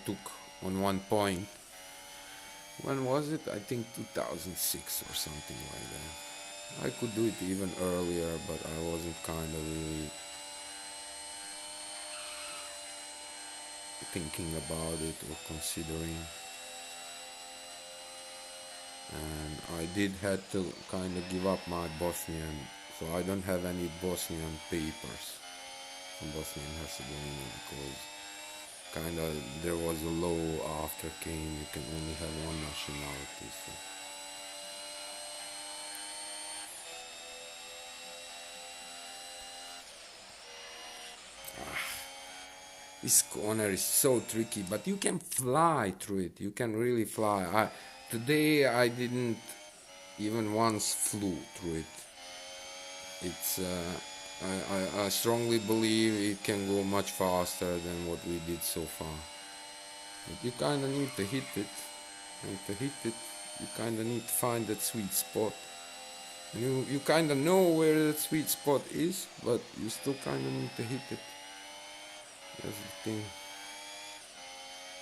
took on one point, when was it? I think 2006 or something like that. I could do it even earlier, but I wasn't kind of really thinking about it or considering. And I did had to kind of give up my Bosnian, so I don't have any Bosnian papers from Bosnia and Herzegovina, because kind of there was a law after came you can only have one nationality. So. This corner is so tricky, but you can fly through it. You can really fly. Today I didn't even once flew through it. It's I strongly believe it can go much faster than what we did so far. But you kind of need to hit it. You kind of need to find that sweet spot. You kind of know where that sweet spot is, but you still kind of need to hit it. That's the thing.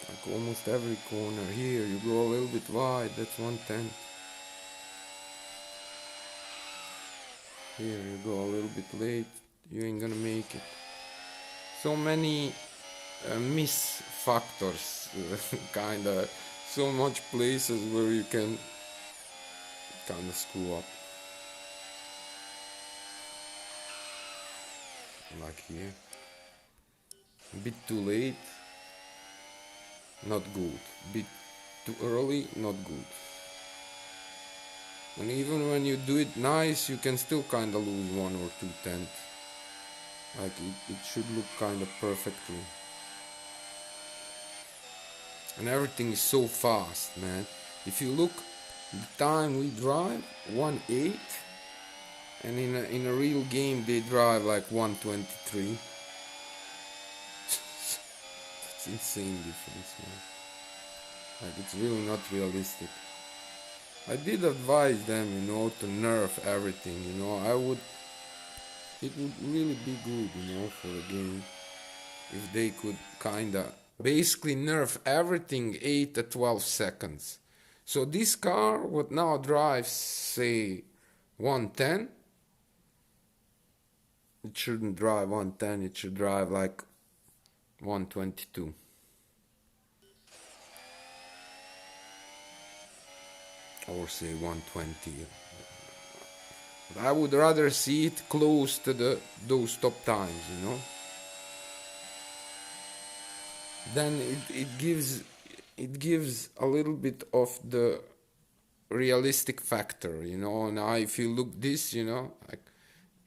Like almost every corner here, you go a little bit wide, that's 110. Here you go a little bit late, you ain't gonna make it. So many miss factors, kinda, so much places where you can kinda screw up. Like here. A bit too late, not good. Bit too early, not good. And even when you do it nice, you can still kinda lose 1 or 2 tenths. Like it should look kinda perfectly. And everything is so fast, man. If you look, the time we drive, 1:08, and in a real game they drive like 1:23. It's insane difference, man. Like it's really not realistic. I did advise them, to nerf everything, it would really be good, for the game if they could kinda basically nerf everything 8 to 12 seconds. So this car what now drives say 110, it shouldn't drive 110, it should drive like 122. Or say 120. But I would rather see it close to those top times, Then it gives a little bit of the realistic factor, Now if you look this, like,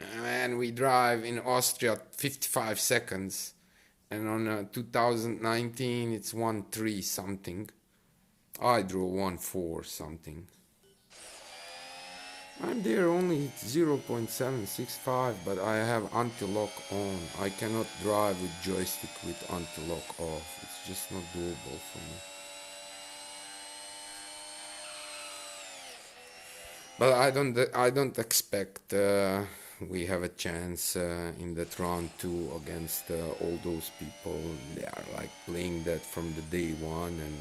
man, we drive in Austria 55 seconds, and on 2019 it's 1.3 something. I drove 1.4 something. I'm there only 0.765, but I have anti-lock on. I cannot drive with joystick with anti-lock off. It's just not doable for me. But I don't expect we have a chance in that round 2 against all those people. They are like playing that from the day one, and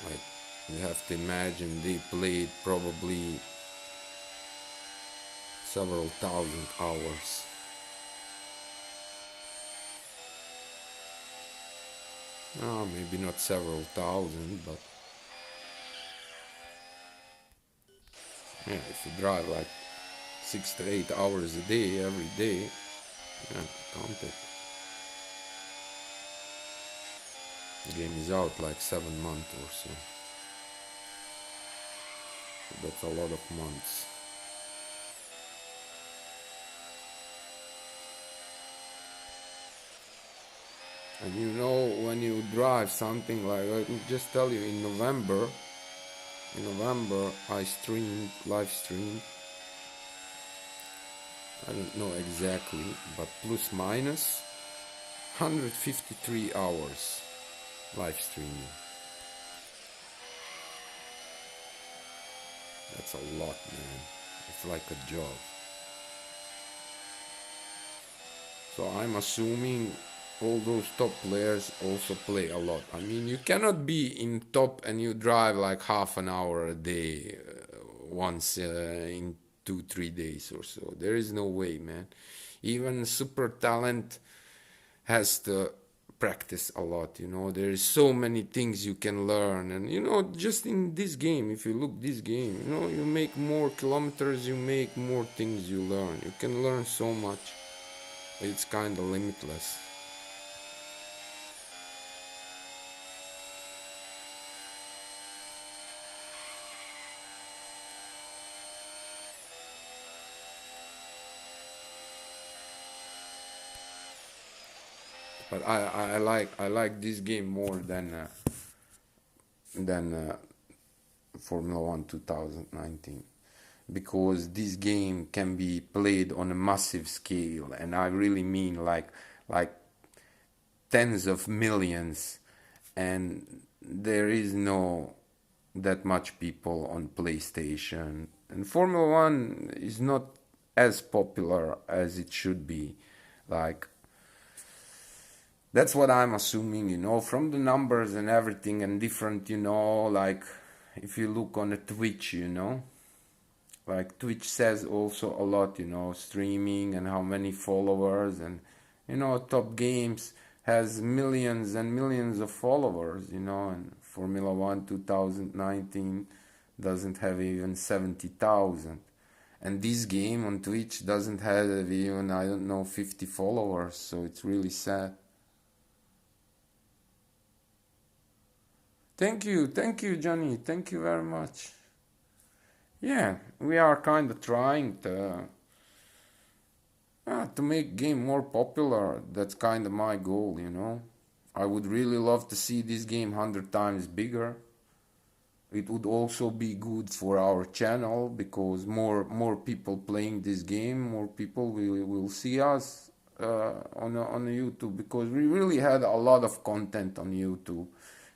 like you have to imagine they played probably several thousand hours. Oh, maybe not several thousand, but yeah, if you drive like 6 to 8 hours a day, every day, yeah, count it. The game is out like 7 months or so. So that's a lot of months. And when you drive something like, let me just tell you, in November I live streamed, I don't know exactly, but plus minus 153 hours live streaming. That's a lot, man. It's like a job. So I'm assuming all those top players also play a lot. I mean, you cannot be in top and you drive like half an hour a day once in 2-3 days or so. There is no way, man. Even super talent has to practice a lot, There is so many things you can learn, and just in this game, if you look this game, you make more kilometers, you make more things you learn. You can learn so much. It's kind of limitless. But I like this game more than Formula 1 2019, because this game can be played on a massive scale, and I really mean like tens of millions, and there is no that much people on PlayStation, and Formula One is not as popular as it should be. Like, that's what I'm assuming, from the numbers and everything and different, like if you look on the Twitch, like Twitch says also a lot, streaming and how many followers, and Top Games has millions and millions of followers, and Formula One 2019 doesn't have even 70,000. And this game on Twitch doesn't have even, I don't know, 50 followers, so it's really sad. Thank you, Johnny. Thank you very much. Yeah, we are kind of trying to make game more popular. That's kind of my goal. I would really love to see this game 100 times bigger. It would also be good for our channel because more people playing this game, more people will see us on YouTube, because we really had a lot of content on YouTube.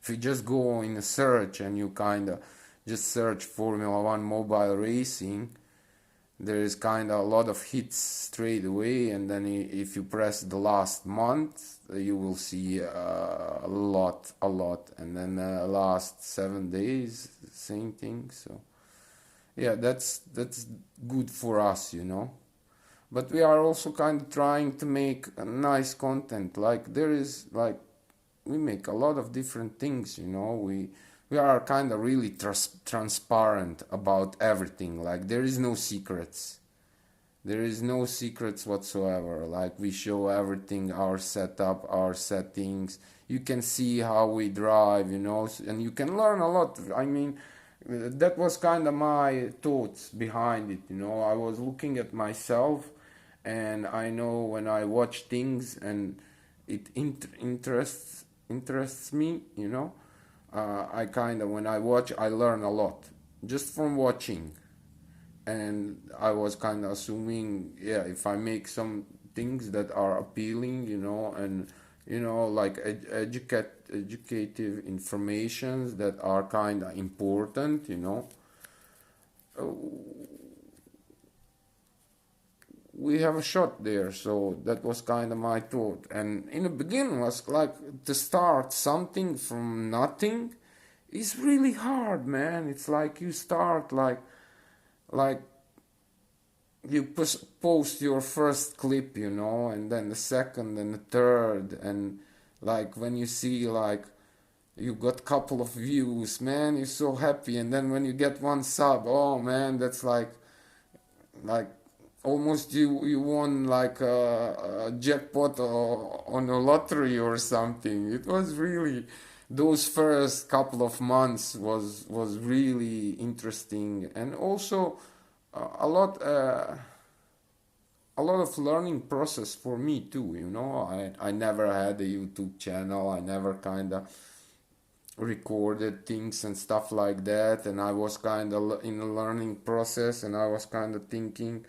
If you just go in a search and you kind of just search Formula One mobile racing, there is kind of a lot of hits straight away, and then if you press the last month, you will see a lot, and then last 7 days, same thing. So yeah, that's good for us. But we are also kind of trying to make a nice content. Like there is like we make a lot of different things. We are kind of really transparent about everything. Like there is no secrets. There is no secrets whatsoever. Like we show everything, our setup, our settings. You can see how we drive, and you can learn a lot. I mean, that was kind of my thoughts behind it. I was looking at myself, and I know when I watch things and it interests me. I kind of, when I watch, I learn a lot just from watching. And I was kind of assuming, yeah, if I make some things that are appealing, and like educative informations that are kind of important, uh, we have a shot there. So that was kind of my thought. And in the beginning was like to start something from nothing is really hard, man. It's like you start like you post your first clip, and then the second and the third, and like when you see like you got couple of views, man, you're so happy. And then when you get one sub, oh man, that's like almost you won like a jackpot on a lottery or something. It was really, those first couple of months was really interesting, and also a lot a lot of learning process for me too. I never had a YouTube channel. I never kind of recorded things and stuff like that, and I was kind of in a learning process, and I was kind of thinking,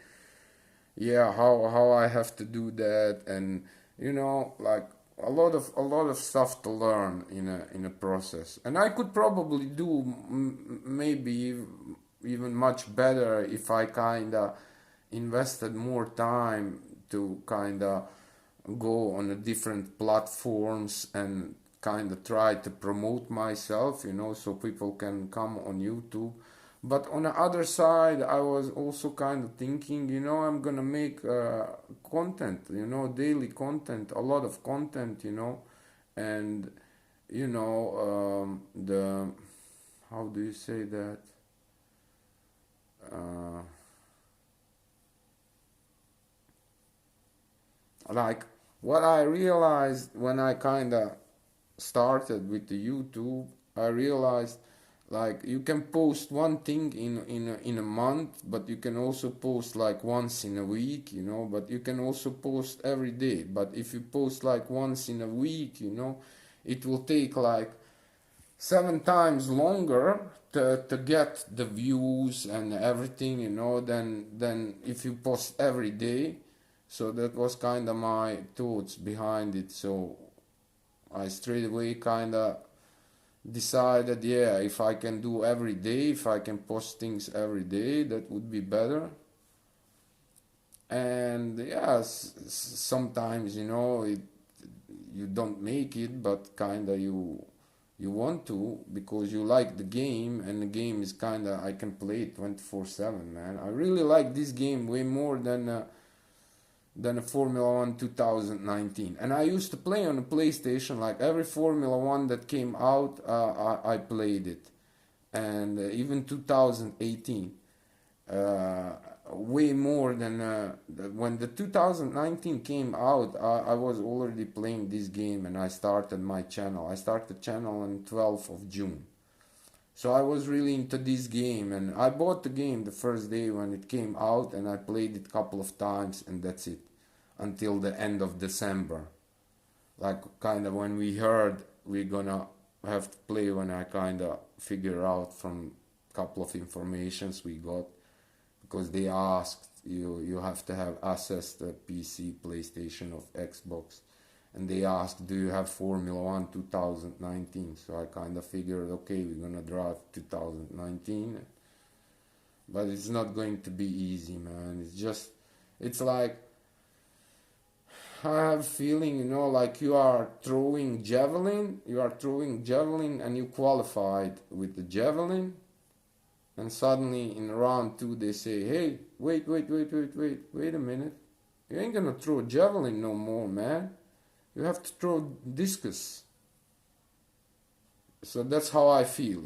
yeah, how I have to do that, and like a lot of stuff to learn in a process. And I could probably do maybe even much better if I kind of invested more time to kind of go on the different platforms and kind of try to promote myself, so people can come on YouTube. But on the other side, I was also kind of thinking, I'm gonna make content, daily content, a lot of content, and the how do you say that? Uh, like what I realized when I kind of started with the YouTube, I realized like you can post one thing in a month, but you can also post like once in a week, but you can also post every day. But if you post like once in a week, it will take like 7 times longer to get the views and everything, than if you post every day. So that was kind of my thoughts behind it. So I straight away kind of decided, yeah, if I can do every day, if I can post things every day, that would be better. And yeah, sometimes, you don't make it, but kinda you want to, because you like the game, and the game is kinda, I can play it 24/7, man. I really like this game way more than a Formula One 2019. And I used to play on the PlayStation, like every Formula One that came out, I played it. And even 2018. Way more than when the 2019 came out. I was already playing this game, and I started my channel. I started the channel on 12th of June. So I was really into this game, and I bought the game the first day when it came out, and I played it a couple of times, and that's it, until the end of December. Like kind of when we heard we're gonna have to play, when I kind of figure out from a couple of informations we got, because they asked you have to have access to PC, PlayStation, of Xbox, and they asked, do you have Formula One 2019? So I kind of figured, okay, we're gonna drive 2019, but it's not going to be easy, man. It's like, I have a feeling, like you are throwing javelin, and you qualified with the javelin, and suddenly in round two they say, hey, wait a minute. You ain't gonna throw javelin no more, man. You have to throw discus. So that's how I feel.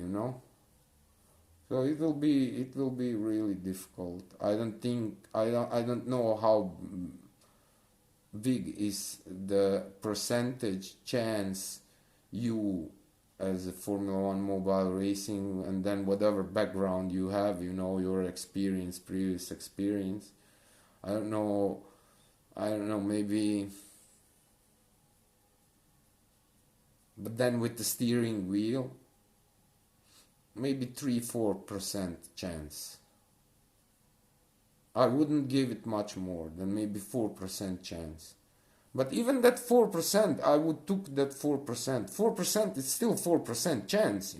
So it will be really difficult. I don't know how big is the percentage chance you, as a Formula One mobile racing, and then whatever background you have, your experience, previous experience. I don't know. Maybe. But then with the steering wheel, maybe 3-4% chance. I wouldn't give it much more than maybe 4% chance. But even that 4%, I would took that 4%. 4% is still 4% chance.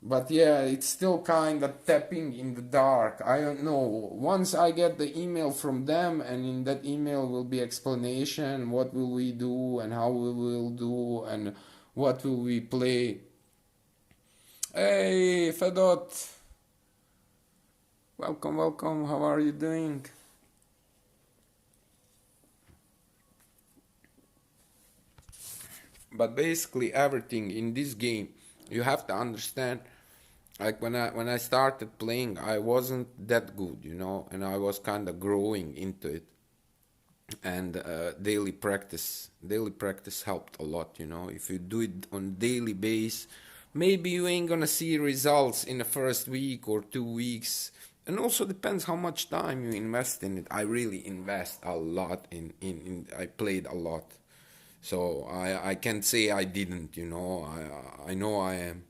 But yeah, it's still kind of tapping in the dark. I don't know. Once I get the email from them, and in that email will be explanation, what will we do and how we will do and what will we play. Hey, Fedot. Welcome. How are you doing? But basically everything in this game, you have to understand, like when I started playing, I wasn't that good, and I was kind of growing into it. And daily practice helped a lot. If you do it on daily base, maybe you ain't gonna see results in the first week or 2 weeks. And also depends how much time you invest in it. I really invest a lot in I played a lot. So I can't say I didn't. I know I am.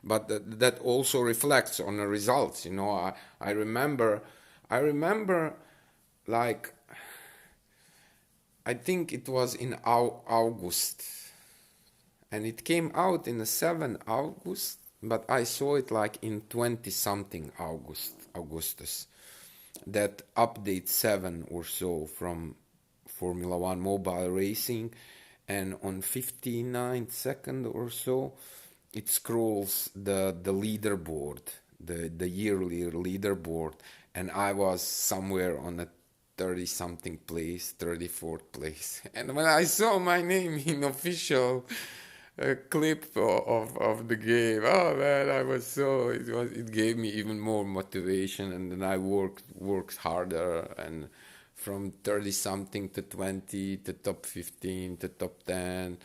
But that also reflects on the results. I remember like, I think it was in August, and it came out in the 7 August, but I saw it like in 20 something Augustus, that update 7 or so from Formula One mobile racing, and on 59th second or so it scrolls the leaderboard, the yearly leaderboard, and I was somewhere on a 30 something place, 34th place. And when I saw my name in official clip of the game, oh man, it gave me even more motivation, and then I worked harder, and from 30 something to 20 to top 15 to top 10.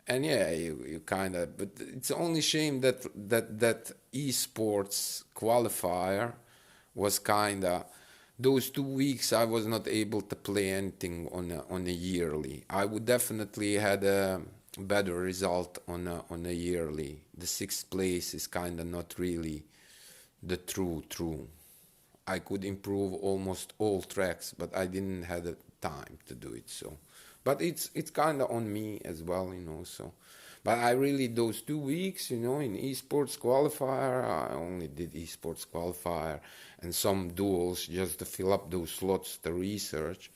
And yeah, you kind of, but it's only shame that esports qualifier was kind of, those 2 weeks I was not able to play anything on a yearly. I would definitely had a better result on a yearly. The 6th place is kind of not really the true. I could improve almost all tracks, but I didn't have the time to do it. So, but it's kind of on me as well, so. But I really, those 2 weeks, in esports qualifier, I only did esports qualifier and some duels just to fill up those slots to research.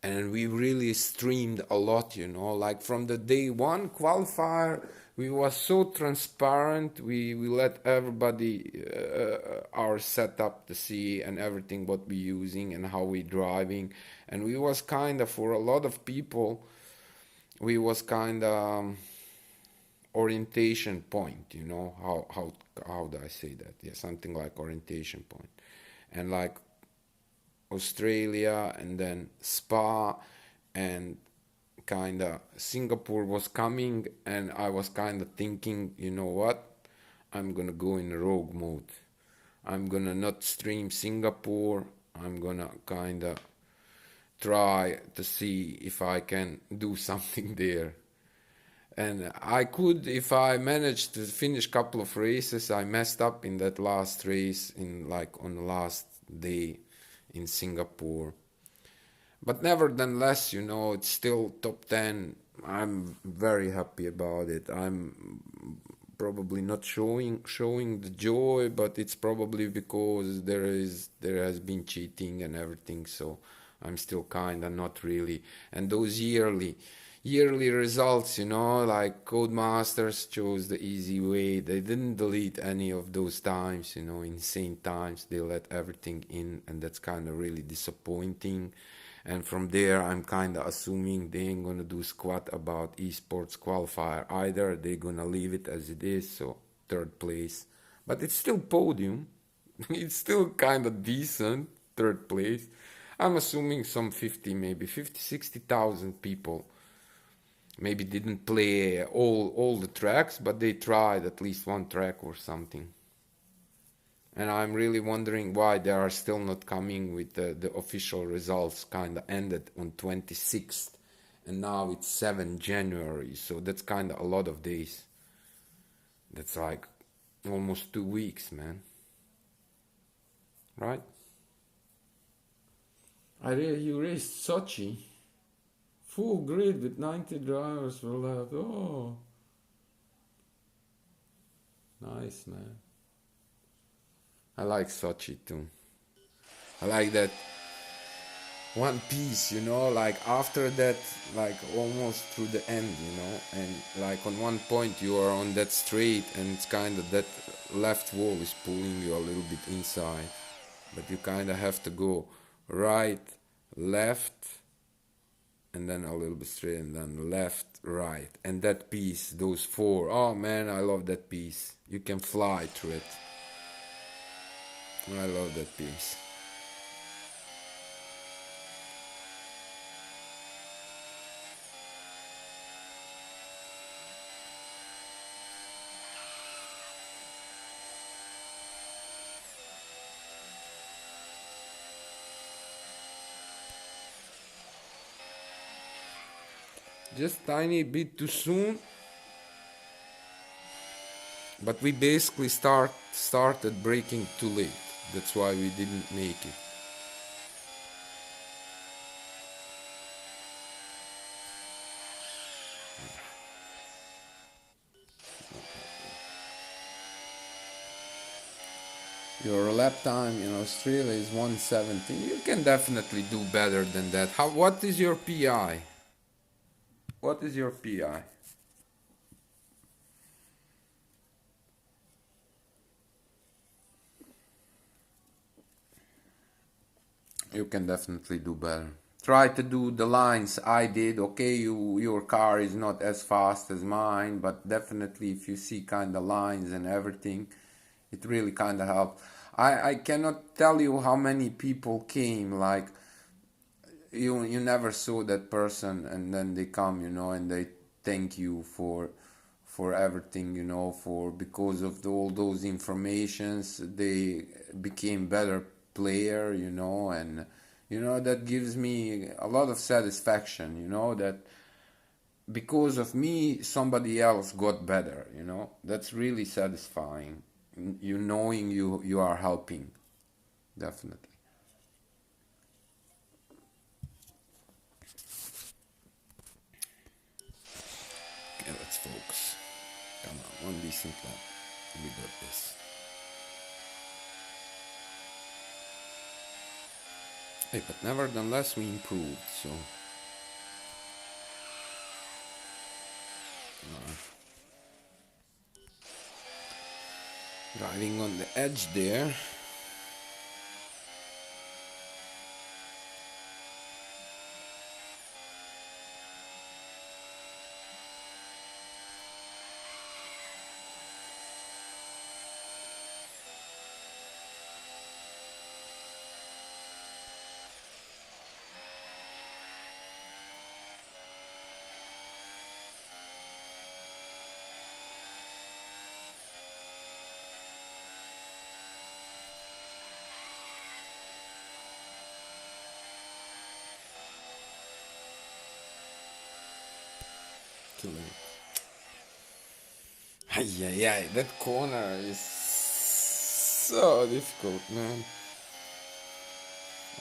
And we really streamed a lot, like from the day one qualifier, we was so transparent. We let everybody our setup to see and everything what we using and how we driving, and we was kind of, for a lot of people, we was kind of orientation point, how do I say that? Yeah, something like orientation point. And like Australia and then Spa and kind of Singapore was coming, and I was kind of thinking, you know what? I'm gonna go in rogue mode. I'm gonna not stream Singapore. I'm gonna kind of try to see if I can do something there. And I could, if I managed to finish a couple of races. I messed up in that last race, on the last day in Singapore. But nevertheless, it's still top 10. I'm very happy about it. I'm probably not showing the joy, but it's probably because there has been cheating and everything, so I'm still kind of not really. And those yearly results, like Codemasters chose the easy way. They didn't delete any of those times, insane times. They let everything in, and that's kind of really disappointing. And from there, I'm kind of assuming they ain't gonna do squat about esports qualifier either. They're gonna leave it as it is, so third place. But it's still podium. It's still kind of decent, third place. I'm assuming some 50, maybe 50, 60,000 people maybe didn't play all the tracks, but they tried at least one track or something. And I'm really wondering why they are still not coming with the official results. Kind of ended on 26th, and now it's 7 January, so that's kind of a lot of days. That's like almost 2 weeks, man. Right? You raced Sochi. Full grid with 90 drivers were left. Oh, nice, man. I like Sochi too. I like that one piece, like after that, like almost through the end, and like on one point you are on that straight, and it's kind of that left wall is pulling you a little bit inside, but you kind of have to go right, left, and then a little bit straight, and then left, right, and that piece, those four, oh man, I love that piece. You can fly through it. I love that piece. Just tiny bit too soon, but we basically started braking too late. That's why we didn't make it. Your lap time in Australia is 117. You can definitely do better than that. What is your PI? What is your PI? You can definitely do better. Try to do the lines I did. Okay, your car is not as fast as mine, but definitely if you see kind of lines and everything, it really kind of helped. I cannot tell you how many people came, like you never saw that person, and then they come, and they thank you for everything, for because of all those informations they became better player, and that gives me a lot of satisfaction, that because of me somebody else got better, that's really satisfying, you knowing you are helping, definitely. one decent lap. We got this. Hey, but nevertheless we improved, so driving on the edge there. Killing it. Ay, that corner is so difficult, man.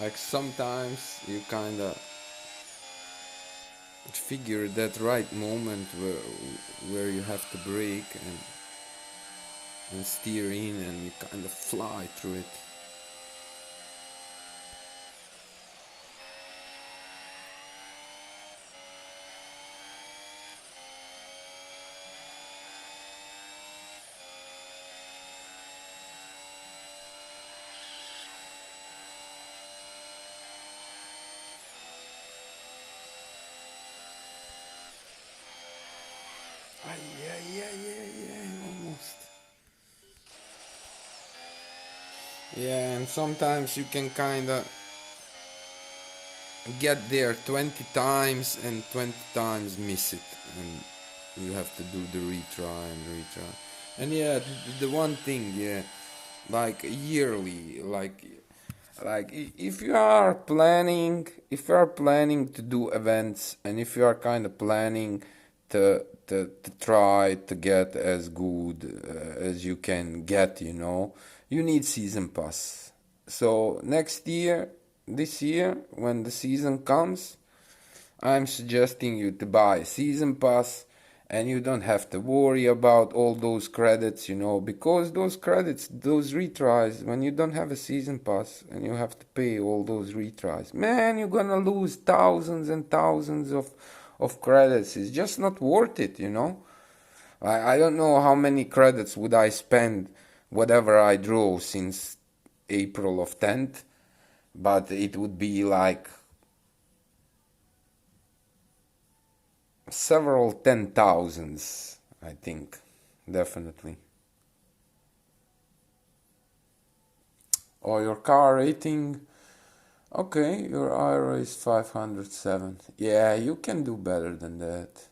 Like sometimes you kinda figure that right moment where you have to brake and steer in, and you kind of fly through it. Almost. Yeah, and sometimes you can kinda get there 20 times and 20 times miss it, and you have to do the retry and retry. And yeah, the one thing, yeah, like yearly, if you are planning to do events, and if you are kind of planning to try to get as good as you can get, you need season pass. So this year when the season comes, I'm suggesting you to buy a season pass, and you don't have to worry about all those credits, because those credits, those retries, when you don't have a season pass and you have to pay all those retries, man, you're gonna lose thousands and thousands of credits. It's just not worth it, I don't know how many credits would I spend whatever I drove since April of 10th, but it would be like several 10,000s, I think, definitely. Or your car rating, okay, your IRA is 507. Yeah, you can do better than that.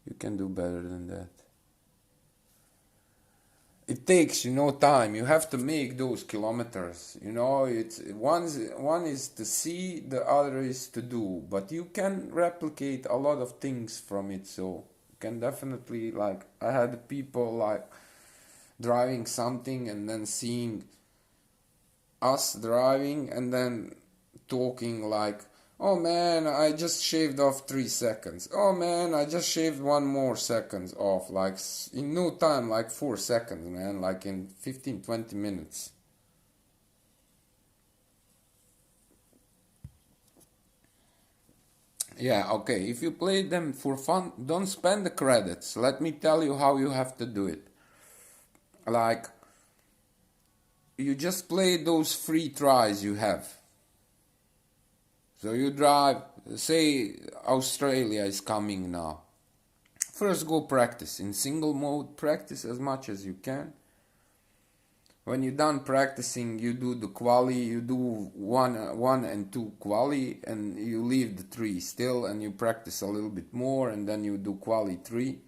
You can do better than that. It takes, time. You have to make those kilometers. It's one is to see, the other is to do. But you can replicate a lot of things from it. So you can definitely, like, I had people like driving something and then seeing us driving and then talking like, oh man, I just shaved off 3 seconds. Oh man, I just shaved 1 more seconds off. Like in no time, like 4 seconds, man. Like in 15-20 minutes. Yeah, okay. If you play them for fun, don't spend the credits. Let me tell you how you have to do it. Like, you just play those free tries you have. So you drive, say Australia is coming now. First go practice in single mode, practice as much as you can. When you're done practicing, you do the quali, you do one and 2 quali, and you leave the 3 still, and you practice a little bit more, and then you do quali 3.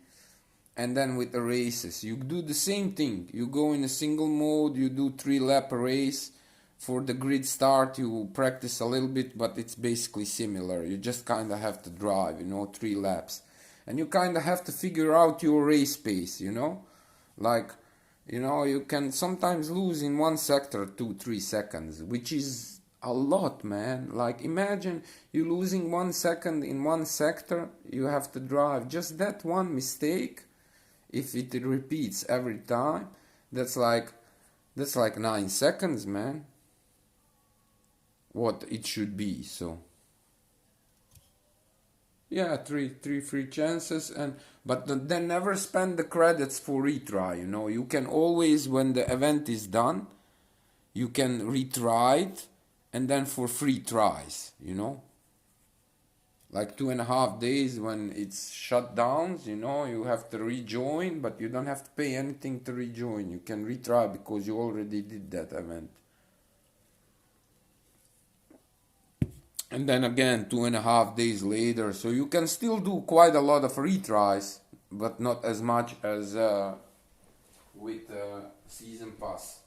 And then with the races, you do the same thing. You go in a single mode, you do 3-lap race. For the grid start, you practice a little bit, but it's basically similar. You just kind of have to drive, 3 laps. And you kind of have to figure out your race pace, Like, you can sometimes lose in one sector 2-3 seconds, which is a lot, man. Like, imagine you losing 1 second in one sector, you have to drive. Just that one mistake if it repeats every time, that's like 9 seconds, man. What it should be. So yeah, three free chances, and but then never spend the credits for retry. You know, you can always, when the event is done, you can retry it, and then for free tries. You know, like 2.5 days when it's shut down. You know, you have to rejoin, but you don't have to pay anything to rejoin. You can retry because you already did that event. And then again 2.5 days later, so you can still do quite a lot of retries, but not as much as with season pass.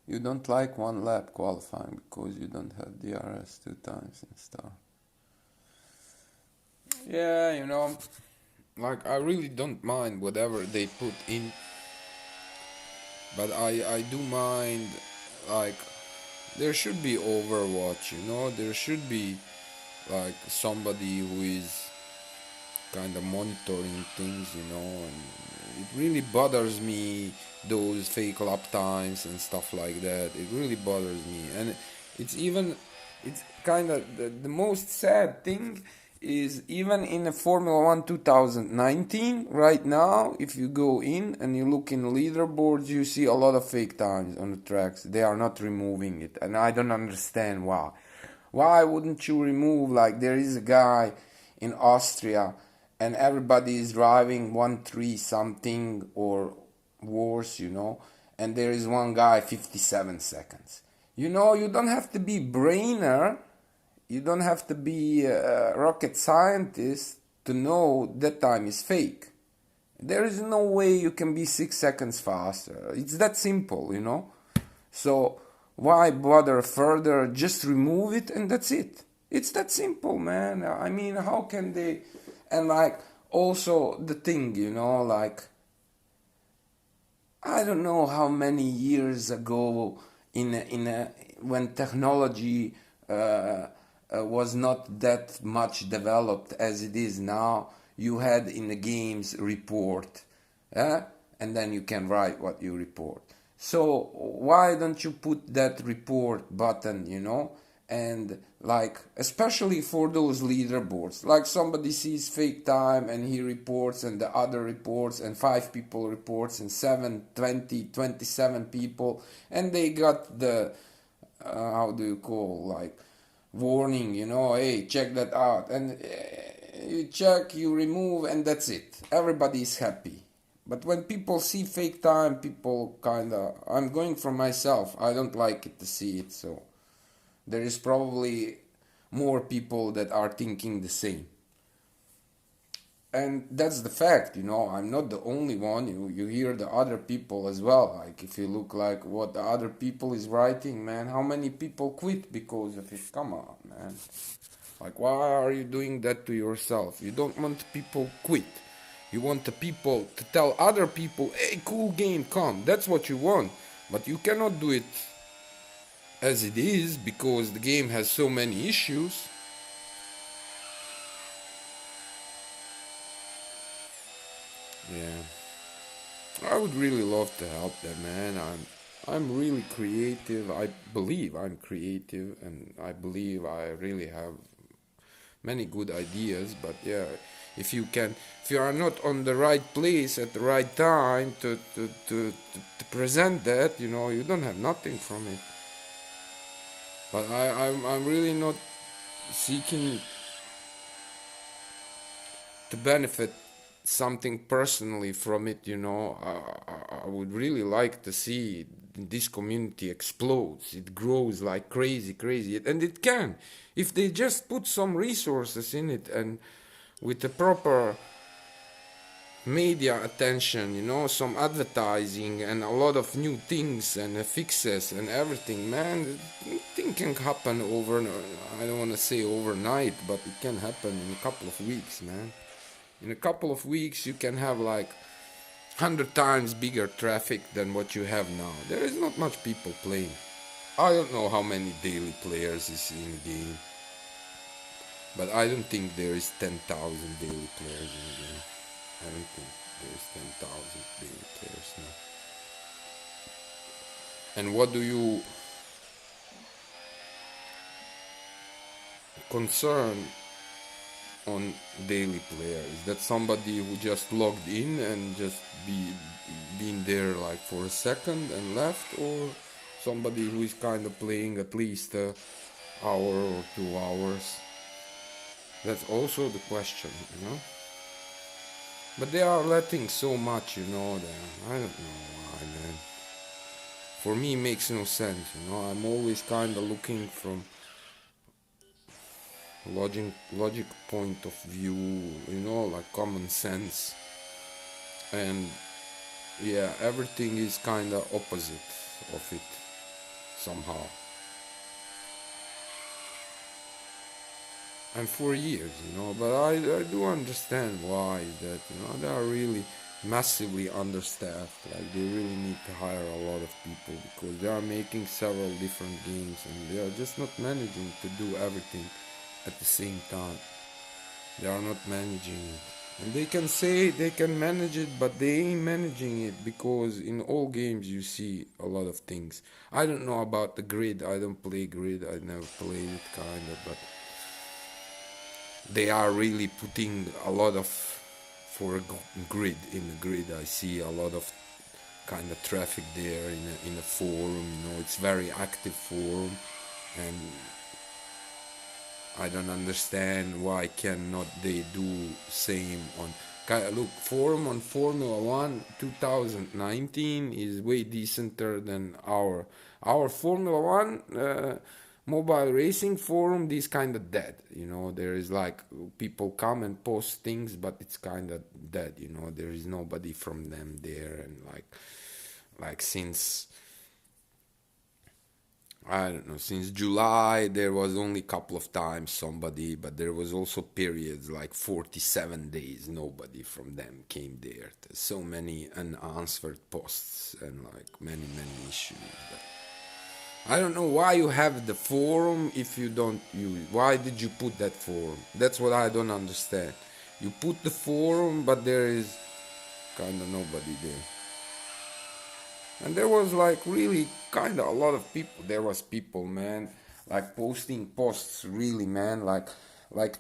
You don't like one lap qualifying because you don't have DRS 2 times in start. Yeah, you know, like I really don't mind whatever they put in, but I do mind, like, there should be Overwatch, you know, there should be like somebody who is kind of monitoring things, you know, and it really bothers me, those fake lap times and stuff like that. It really bothers me, and it's even, it's kind of the most sad thing is even in the Formula 1 2019 right now, if you go in and you look in leaderboards, you see a lot of fake times on the tracks. They are not removing it, and I don't understand why. Why wouldn't you remove, like, there is a guy in Austria and everybody is driving 1-3 something or worse, you know, and there is one guy 57 seconds. You know, you don't have to be brainer, you don't have to be a rocket scientist to know that time is fake. There is no way you can be 6 seconds faster. It's that simple, you know. So why bother further? Just remove it and that's it. It's that simple, man. I mean, how can they? And like, also the thing, you know, like, I don't know how many years ago, when technology was not that much developed as it is now, you had in the games report, and then you can write what you report. So why don't you put that report button, you know? And like, especially for those leaderboards, like somebody sees fake time and he reports and the other reports and 5 people reports and 7, 20, 27 people, and they got the how do you call, like, warning, you know, hey, check that out, and you check, you remove, and that's it. Everybody is happy. But when people see fake time, people kinda, I'm going for myself, I don't like it to see it, so there is probably more people that are thinking the same. And that's the fact, you know, I'm not the only one. You hear the other people as well. Like, if you look like what the other people is writing, man, how many people quit because of it? Come on, man. Like, why are you doing that to yourself? You don't want people quit. You want the people to tell other people, hey, cool game, come. That's what you want. But you cannot do it as it is because the game has so many issues. Yeah, I would really love to help them, man. I'm really creative. I believe I'm creative, and I believe I really have many good ideas. But yeah, if you are not on the right place at the right time to present that, you know, you don't have nothing from it. But I'm really not seeking to benefit something personally from it, you know. I would really like to see this community explodes. It grows like crazy, and it can if they just put some resources in it and with the proper media attention, you know, some advertising and a lot of new things and fixes and everything, man. Thing can happen over, I don't want to say overnight, but it can happen in a couple of weeks, man. In a couple of weeks you can have like 100 times bigger traffic than what you have now. There is not much people playing. I don't know how many daily players is in the game, but I don't think there is 10,000 daily players in the game. I don't think there's 10,000 daily players now. And what do you concern on daily player? Is that somebody who just logged in and just been there like for a second and left, or somebody who is kind of playing at least an hour or 2 hours? That's also the question, you know. But they are letting so much, you know, that I don't know why, man. For me, it makes no sense, you know. I'm always kind of looking from logic point of view, you know, like common sense. And yeah, everything is kind of opposite of it somehow. And for years, you know, but I do understand why that, you know, they are really massively understaffed. Like they really need to hire a lot of people because they are making several different games and they are just not managing to do everything at the same time. They are not managing it. And they can say they can manage it, but they ain't managing it because in all games you see a lot of things. I don't know about the grid. I don't play grid. I never played it, kind of, but they are really putting a lot of for a grid. In the grid I see a lot of kind of traffic there in a forum, you know. It's very active forum, and I don't understand why cannot they do same on look, forum on Formula 1 2019 is way decenter than our Formula 1 mobile racing forum. This kind of dead, you know. There is like people come and post things, but it's kind of dead, you know. There is nobody from them there, and like since I don't know, since July there was only a couple of times somebody, but there was also periods like 47 days nobody from them came there. There's so many unanswered posts and like many issues. I don't know why you have the forum if you don't use. Why did you put that forum? That's what I don't understand. You put the forum, but there is kind of nobody there. And there was like really kind of a lot of people. There was people, man, like posting posts, really, man, like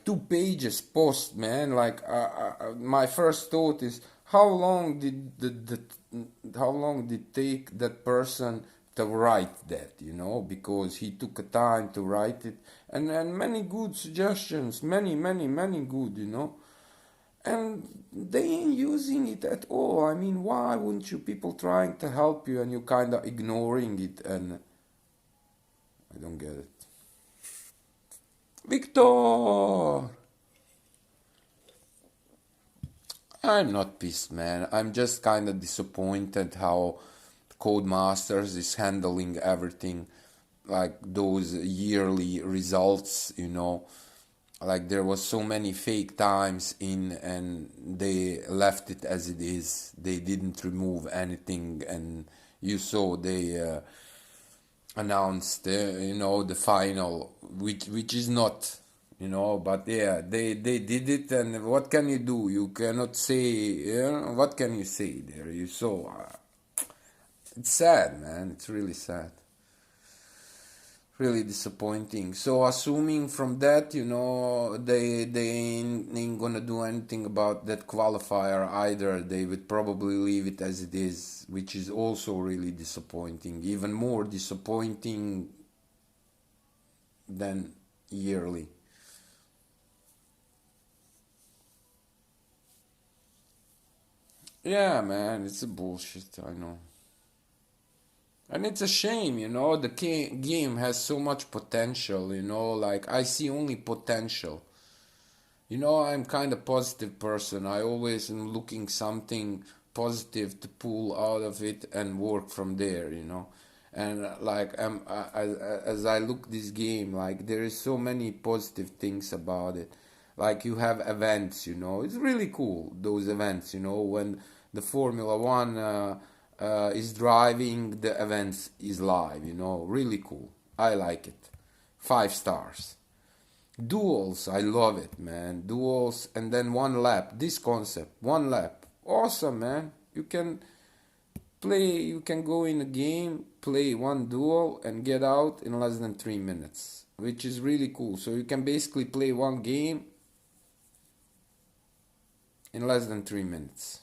2 pages post, man. Like my first thought is, how long did how long did it take that person to write that, you know, because he took a time to write it, and many good suggestions, many good, you know. And they ain't using it at all. I mean, why wouldn't you? People trying to help you and you kind of ignoring it, and I don't get it. Victor! I'm not pissed, man. I'm just kind of disappointed how Codemasters is handling everything, like those yearly results, you know. Like there was so many fake times in, and they left it as it is. They didn't remove anything, and you saw they announced you know, the final, which is not, you know. But yeah, they did it, and what can you do? You cannot say, you know, what can you say there? You saw it's sad, man. It's really sad, really disappointing. So assuming from that, you know, they ain't gonna do anything about that qualifier either. They would probably leave it as it is, which is also really disappointing. Even more disappointing than yearly. Yeah, man, it's a bullshit, I know. And it's a shame, the game has so much potential, like I see only potential. I'm kind of positive person. I always am looking something positive to pull out of it and work from there. And like as I look this game, like there is so many positive things about it. Like you have events. It's really cool those events. When the Formula One is driving, the events is live. Really cool. I like it. 5 stars. Duels, I love it, man. Duels, and then one lap. This concept, one lap. Awesome, man. You can go in a game, play one duel, and get out in less than 3 minutes, which is really cool. So you can basically play one game in less than 3 minutes.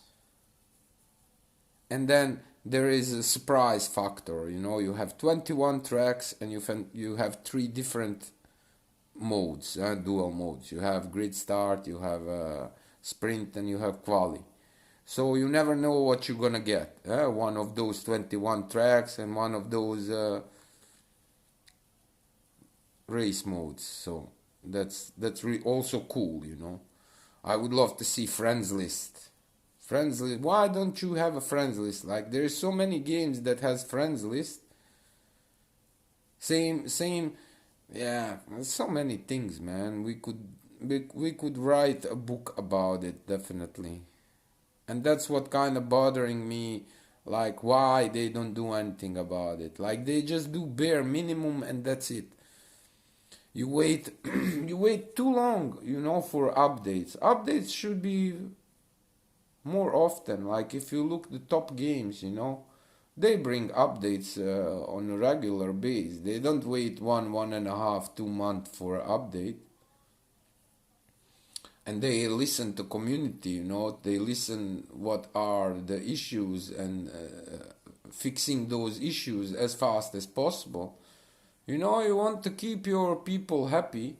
And then there is a surprise factor. You have 21 tracks, and you have three different modes, dual modes. You have grid start, you have sprint, and you have quali. So you never know what you're gonna get. One of those 21 tracks and one of those race modes. So that's also cool. I would love to see friends list. Friends list. Why don't you have a friends list? Like there's so many games that has friends list. Same. Yeah, there's so many things, man. We could write a book about it, definitely. And that's what kind of bothering me, like why they don't do anything about it. Like they just do bare minimum and that's it. You wait you wait too long, for updates. Updates should be more often. Like if you look the top games, they bring updates on a regular base. They don't wait 1.5, 2 months for an update. And they listen to community. They listen what are the issues and fixing those issues as fast as possible. You want to keep your people happy.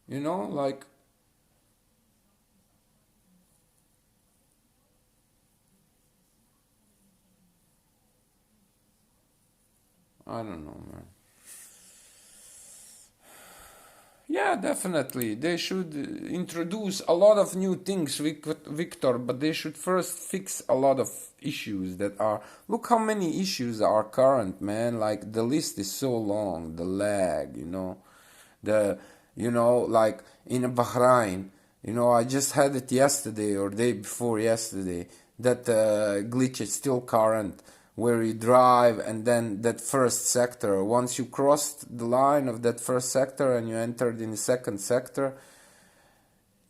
Like I don't know, man. Yeah, definitely. They should introduce a lot of new things, Victor, but they should first fix a lot of issues that are. Look how many issues are current, man. Like the list is so long. The lag. The, like in Bahrain, I just had it yesterday or day before yesterday. That glitch is still current where you drive and then that first sector, once you crossed the line of that first sector and you entered in the second sector,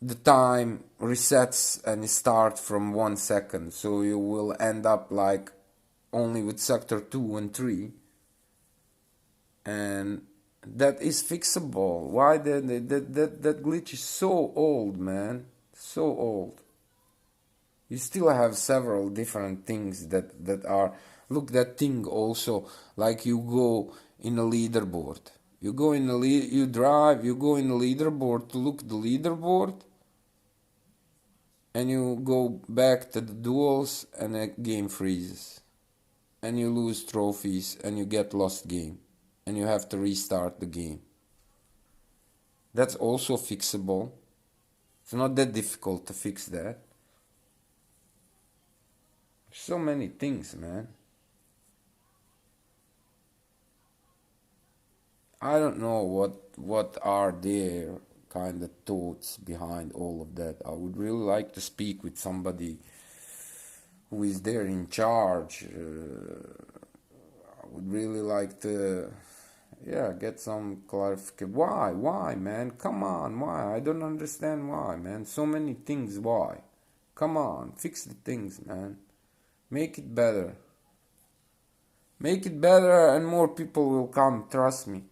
the time resets and it starts from 1 second, so you will end up like only with sector 2 and 3, and that is fixable. Why that glitch is so old, man, so old. You still have several different things that are. Look, that thing also, like you go in a leaderboard. You drive, you go in a leaderboard to look the leaderboard, and you go back to the duels, and the game freezes, and you lose trophies, and you get lost game, and you have to restart the game. That's also fixable. It's not that difficult to fix that. So many things, man. I don't know what are their kind of thoughts behind all of that. I would really like to speak with somebody who is there in charge. I would really like to, yeah, get some clarification. Why, man? Come on, why? I don't understand why, man. So many things. Why? Come on, fix the things, man. Make it better. Make it better, and more people will come. Trust me.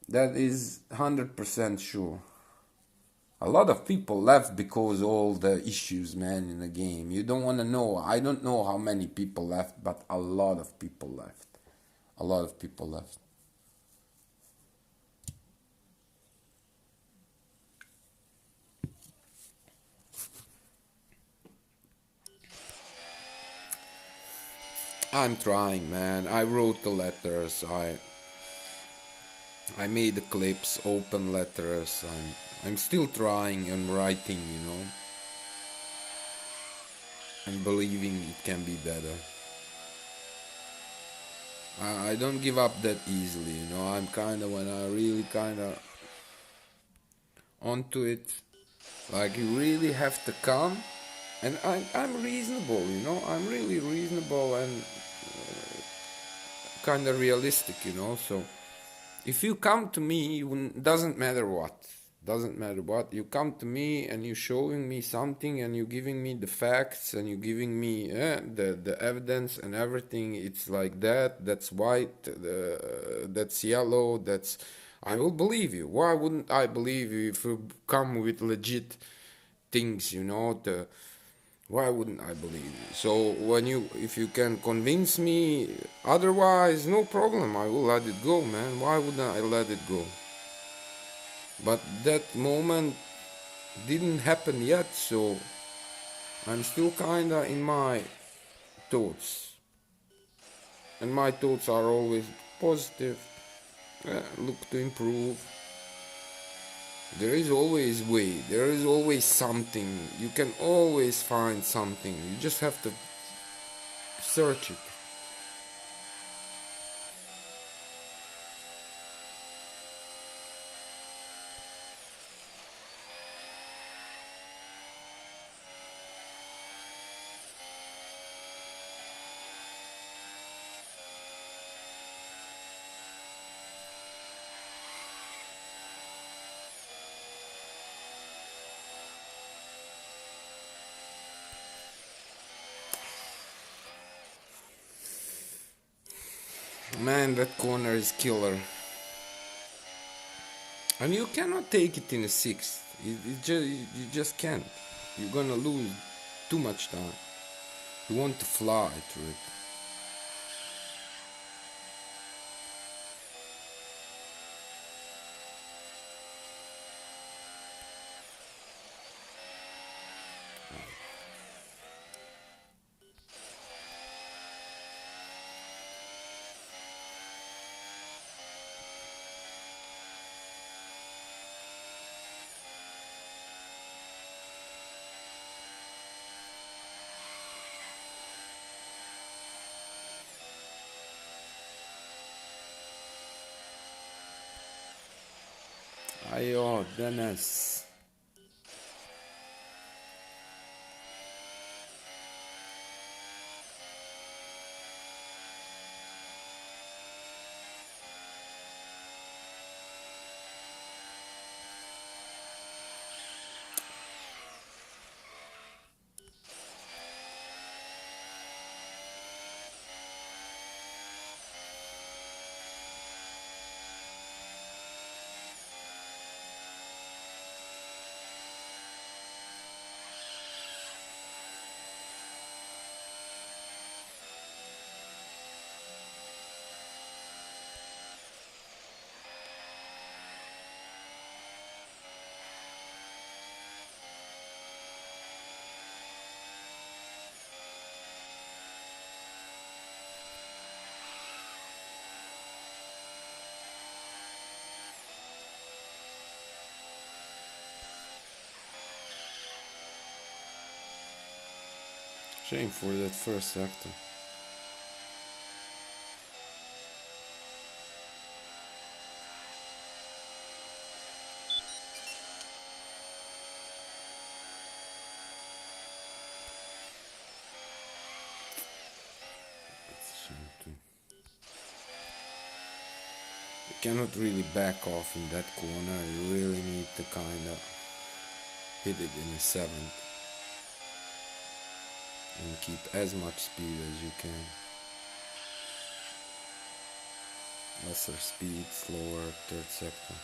That is 100% sure. A lot of people left because all the issues, man, in the game. You don't want to know. I don't know how many people left, but a lot of people left. a lot of people left. I'm trying, man. I wrote the letters. I made the clips, open letters. I'm still trying and writing, and believing it can be better. I don't give up that easily, I'm kinda, when I really kinda onto it, like, you really have to come. And I'm reasonable, I'm really reasonable and kinda realistic, so if you come to me, doesn't matter what, you come to me and you're showing me something and you're giving me the facts and you're giving me the evidence and everything. It's like that's white, that's yellow, I will believe you. Why wouldn't I believe you if you come with legit things, why wouldn't I believe you? So if you can convince me otherwise, no problem. I will let it go, man. Why wouldn't I let it go? But that moment didn't happen yet, so I'm still kinda in my thoughts. And my thoughts are always positive. Look to improve. There is always way. There is always something. You can always find something. You just have to search it. Man, that corner is killer. And you cannot take it in a sixth. You just can't. You're gonna lose too much time. You want to fly through it. Ayo, Dennis. Shame for that first sector. It's a shame too. You cannot really back off in that corner. You really need to kind of hit it in a seventh and keep as much speed as you can. Lesser speed, slower third sector.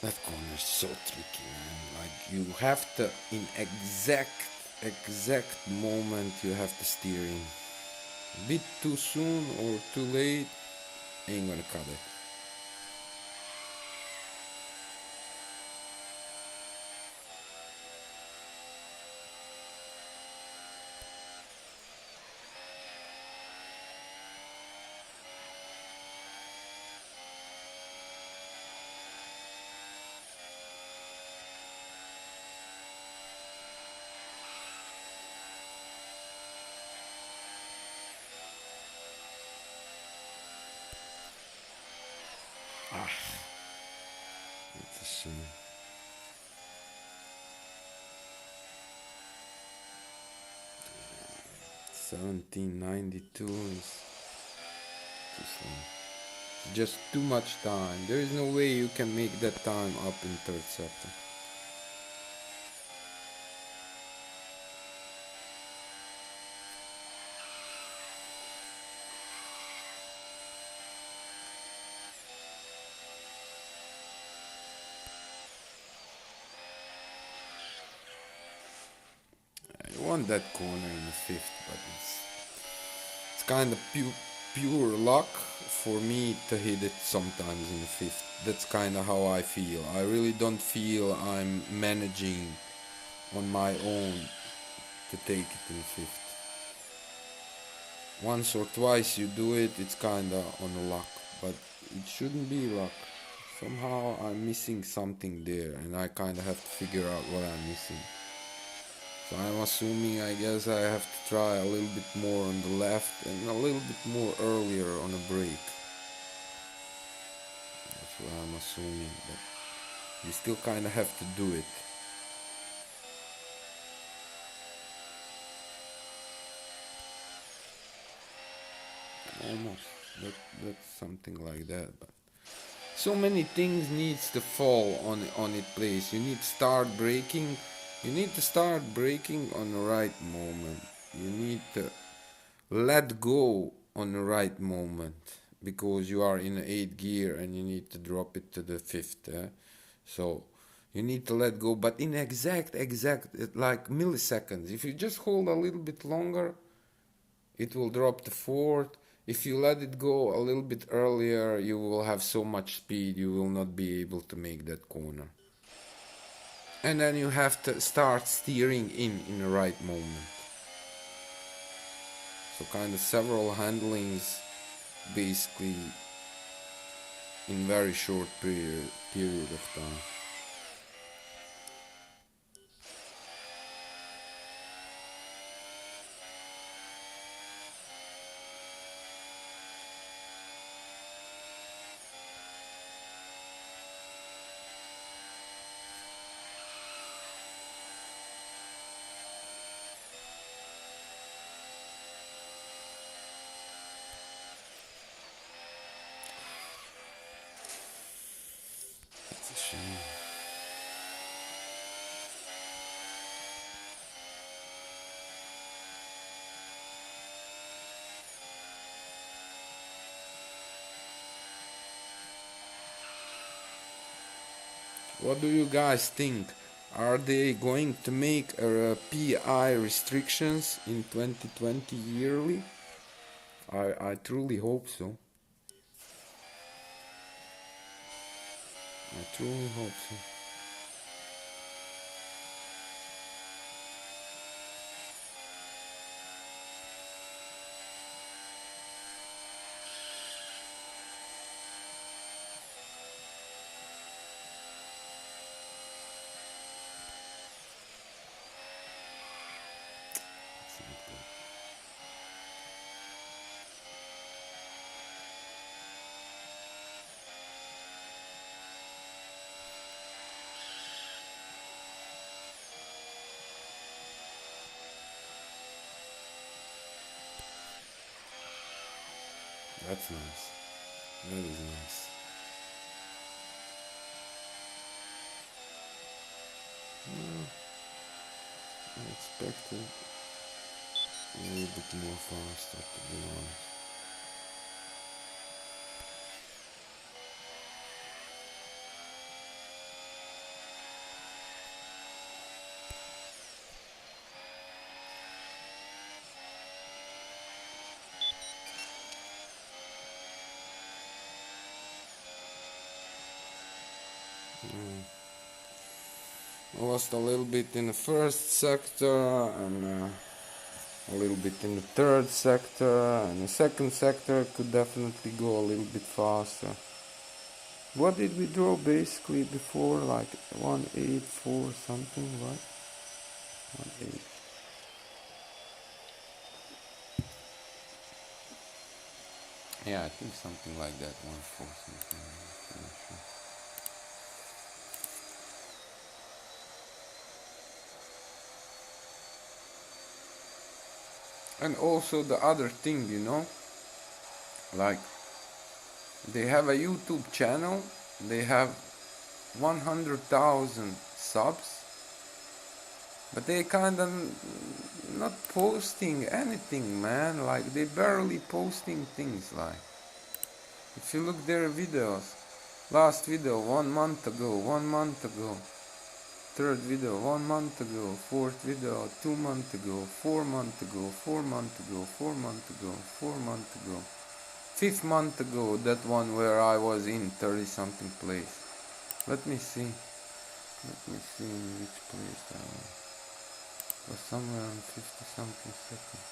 That corner is so tricky, man. Like you have to, in exact moment, you have to steer in. A bit too soon or too late, ain't gonna cut it. Ah, it's a shame. 1792 is too slow. Just too much time. There is no way you can make that time up in third sector. I want that corner in the fifth, but it's kind of pure luck for me to hit it sometimes in the fifth. That's kind of how I feel. I really don't feel I'm managing on my own to take it in the fifth. Once or twice you do it, it's kind of on the luck, but it shouldn't be luck. Somehow I'm missing something there, and I kind of have to figure out what I'm missing. So I'm assuming, I guess I have to try a little bit more on the left and a little bit more earlier on a break. That's what I'm assuming, but you still kind of have to do it. Almost. That's something like that, but so many things needs to fall on its place. You need to start breaking. You need to start breaking on the right moment. You need to let go on the right moment because you are in the 8th gear and you need to drop it to the 5th. So you need to let go, but in exact like milliseconds. If you just hold a little bit longer, it will drop to 4th. If you let it go a little bit earlier, you will have so much speed you will not be able to make that corner. And then you have to start steering in the right moment. So kind of several handlings basically in very short period of time. It's a shame. What do you guys think? Are they going to make PI restrictions in 2020 yearly? I truly hope so. I truly hope so. It's not good. That's nice. That is nice. I expected a little bit more faster, to be honest. Lost a little bit in the first sector and a little bit in the third sector, and the second sector could definitely go a little bit faster. What did we draw basically before? Like 184 something, right? 18. Yeah, I think something like that. 1-4 something. I'm not sure. And also the other thing, like they have a YouTube channel, they have 100,000 subs, but they kinda not posting anything, man. Like they barely posting things. Like if you look their videos, last video 1 month ago, 1 month ago, third video 1 month ago, fourth video 2 months ago, 4 months ago, 4 months ago, 4 months ago, 4 months ago, 5 month ago, that one where I was in 30 something place. Let me see in which place I was somewhere on 50 something seconds.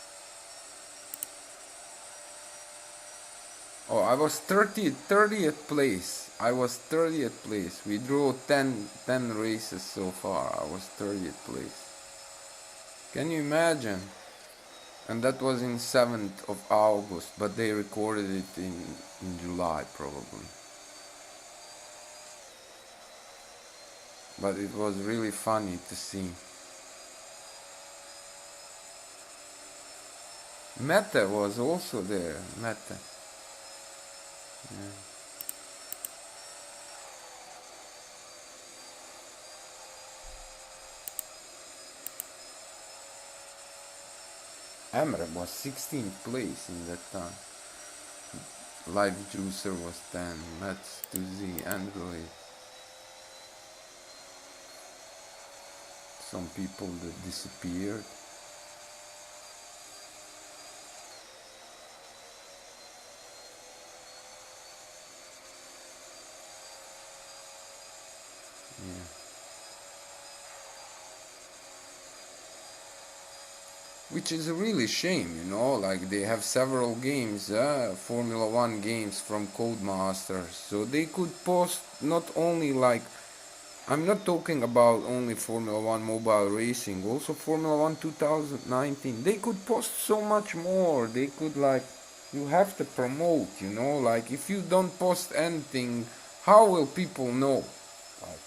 Oh, I was 30th place. I was 30th place. We drew 10 races so far. I was 30th place. Can you imagine? And that was in 7th of August, but they recorded it in July probably. But it was really funny to see. Meta was also there. Meta. Yeah. Emre was 16th place in that time. Live Juicer was 10. Mets to Z. Android. Some people that disappeared. Yeah. Which is a really shame, like they have several games, Formula 1 games from Codemasters, so they could post not only like, I'm not talking about only Formula 1 mobile racing, also Formula 1 2019, they could post so much more, they could like, you have to promote, like if you don't post anything, how will people know? Like,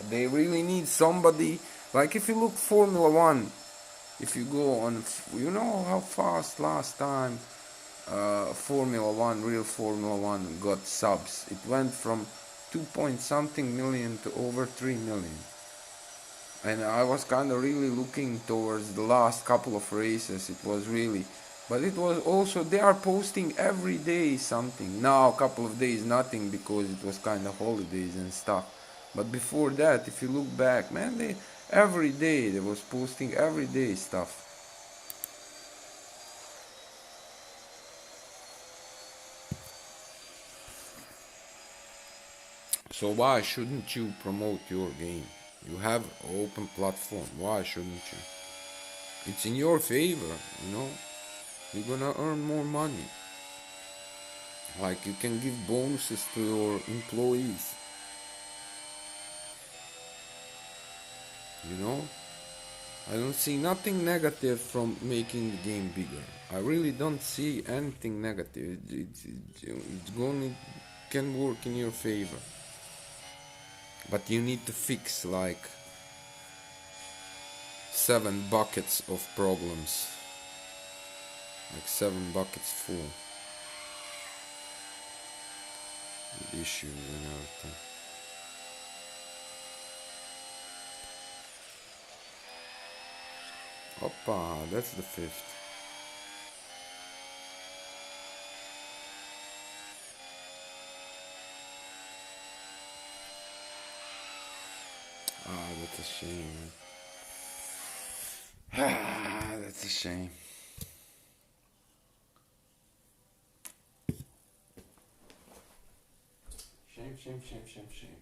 they really need somebody, like if you look Formula 1, if you go on, how fast last time Formula 1, real Formula 1 got subs. It went from 2 point something million to over 3 million. And I was kind of really looking towards the last couple of races. It was really, but it was also, they are posting every day something. Now, a couple of days, nothing because it was kind of holidays and stuff. But before that, if you look back, man, every day they was posting every day stuff. So why shouldn't you promote your game? You have an open platform. Why shouldn't you? It's in your favor, You're gonna earn more money. Like you can give bonuses to your employees. You know? I don't see nothing negative from making the game bigger. I really don't see anything negative. It's going can work in your favor. But you need to fix like 7 buckets of problems. Like 7 buckets full. With issues and everything. Oppa, that's the 5th. Ah, that's a shame. Ah, that's a shame. Shame.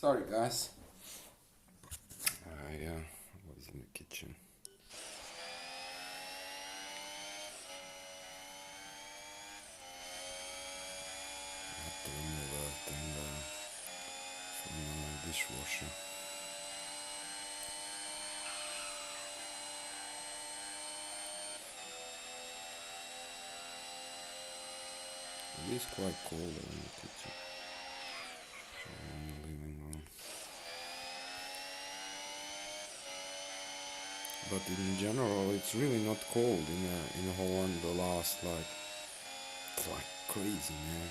Sorry, guys. Yeah, I was in the kitchen. I had to remove everything from the dishwasher. It is quite cold in the kitchen. In the living room. But in general, it's really not cold in Holland. The last it's like crazy, man.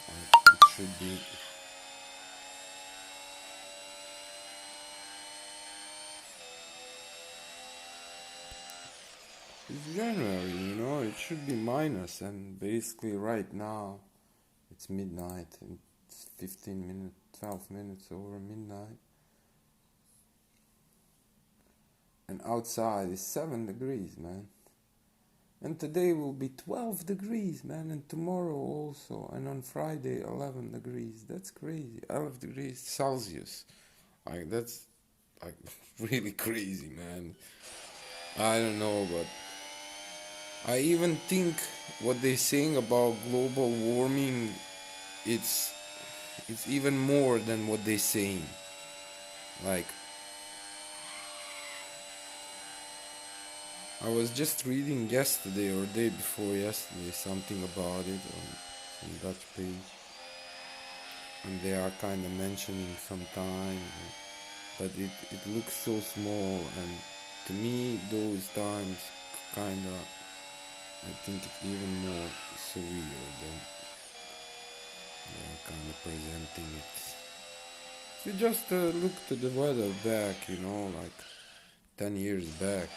Like, it should be. It's January, it should be minus, and basically right now it's midnight and it's 15 minutes, 12 minutes over midnight. And outside is 7 degrees, man. And today will be 12 degrees, man, and tomorrow also, and on Friday 11 degrees. That's crazy. 11 degrees Celsius. Like, that's like really crazy, man. I don't know, but I even think what they're saying about global warming, it's even more than what they're saying. Like, I was just reading yesterday or day before yesterday something about it on some Dutch page, and they are kind of mentioning sometime, but it looks so small, and to me those times kind of, I think it's even more surreal than they are kind of presenting it. If you just look to the weather back, like 10 years back.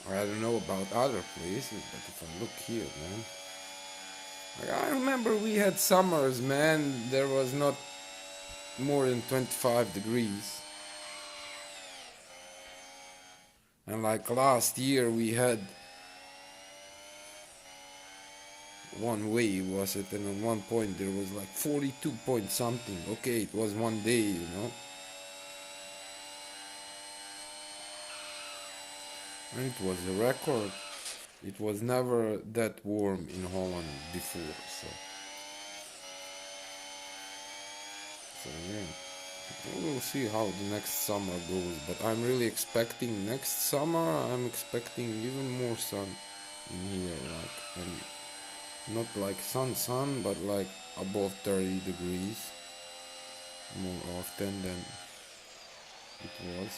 I don't know about other places, but if I look here, man. Like, I remember we had summers, man, there was not more than 25 degrees. And like last year we had one wave, was it, and at one point there was like 42 point something. Okay, it was one day. And it was a record. It was never that warm in Holland before, so yeah. We'll see how the next summer goes, but I'm really expecting next summer, I'm expecting even more sun in here, and not like sun, but like above 30 degrees more often than it was.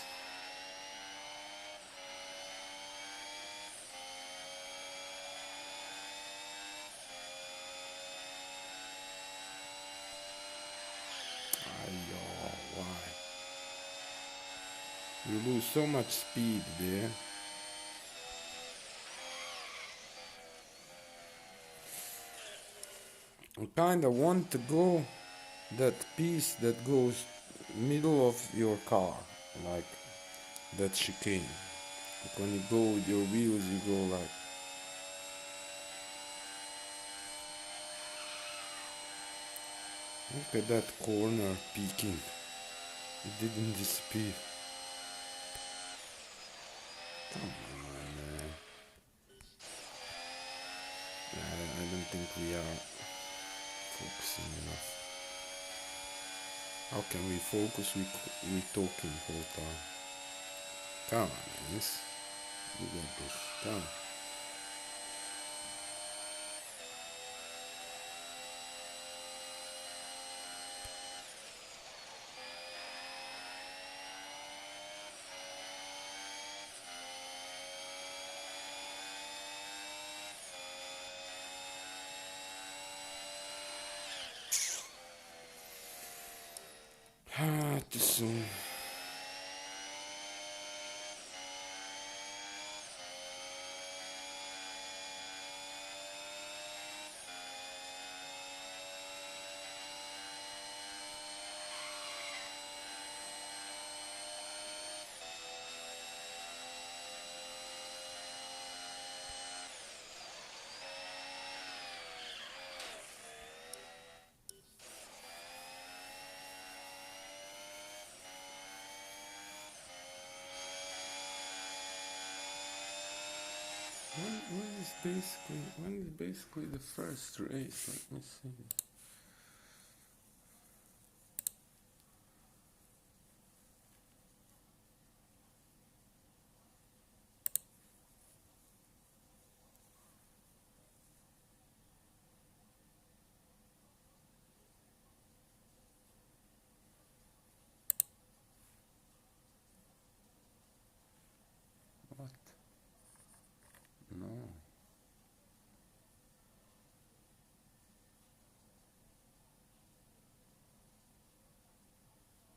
Ayo, why? You lose so much speed there. I kinda want to go that piece that goes middle of your car, like that chicane. Like when you go with your wheels, you go like. Look at that corner peeking. It didn't disappear. Come on, man. I don't think we are focusing enough. How can we focus? We talking whole time. Come on, man. You got this. Come on. Too soon. when is basically the first race? Let me see. What? No.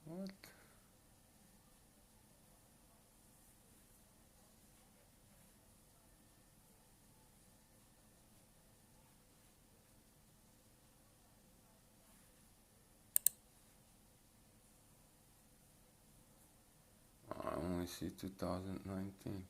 What? I only see 2019.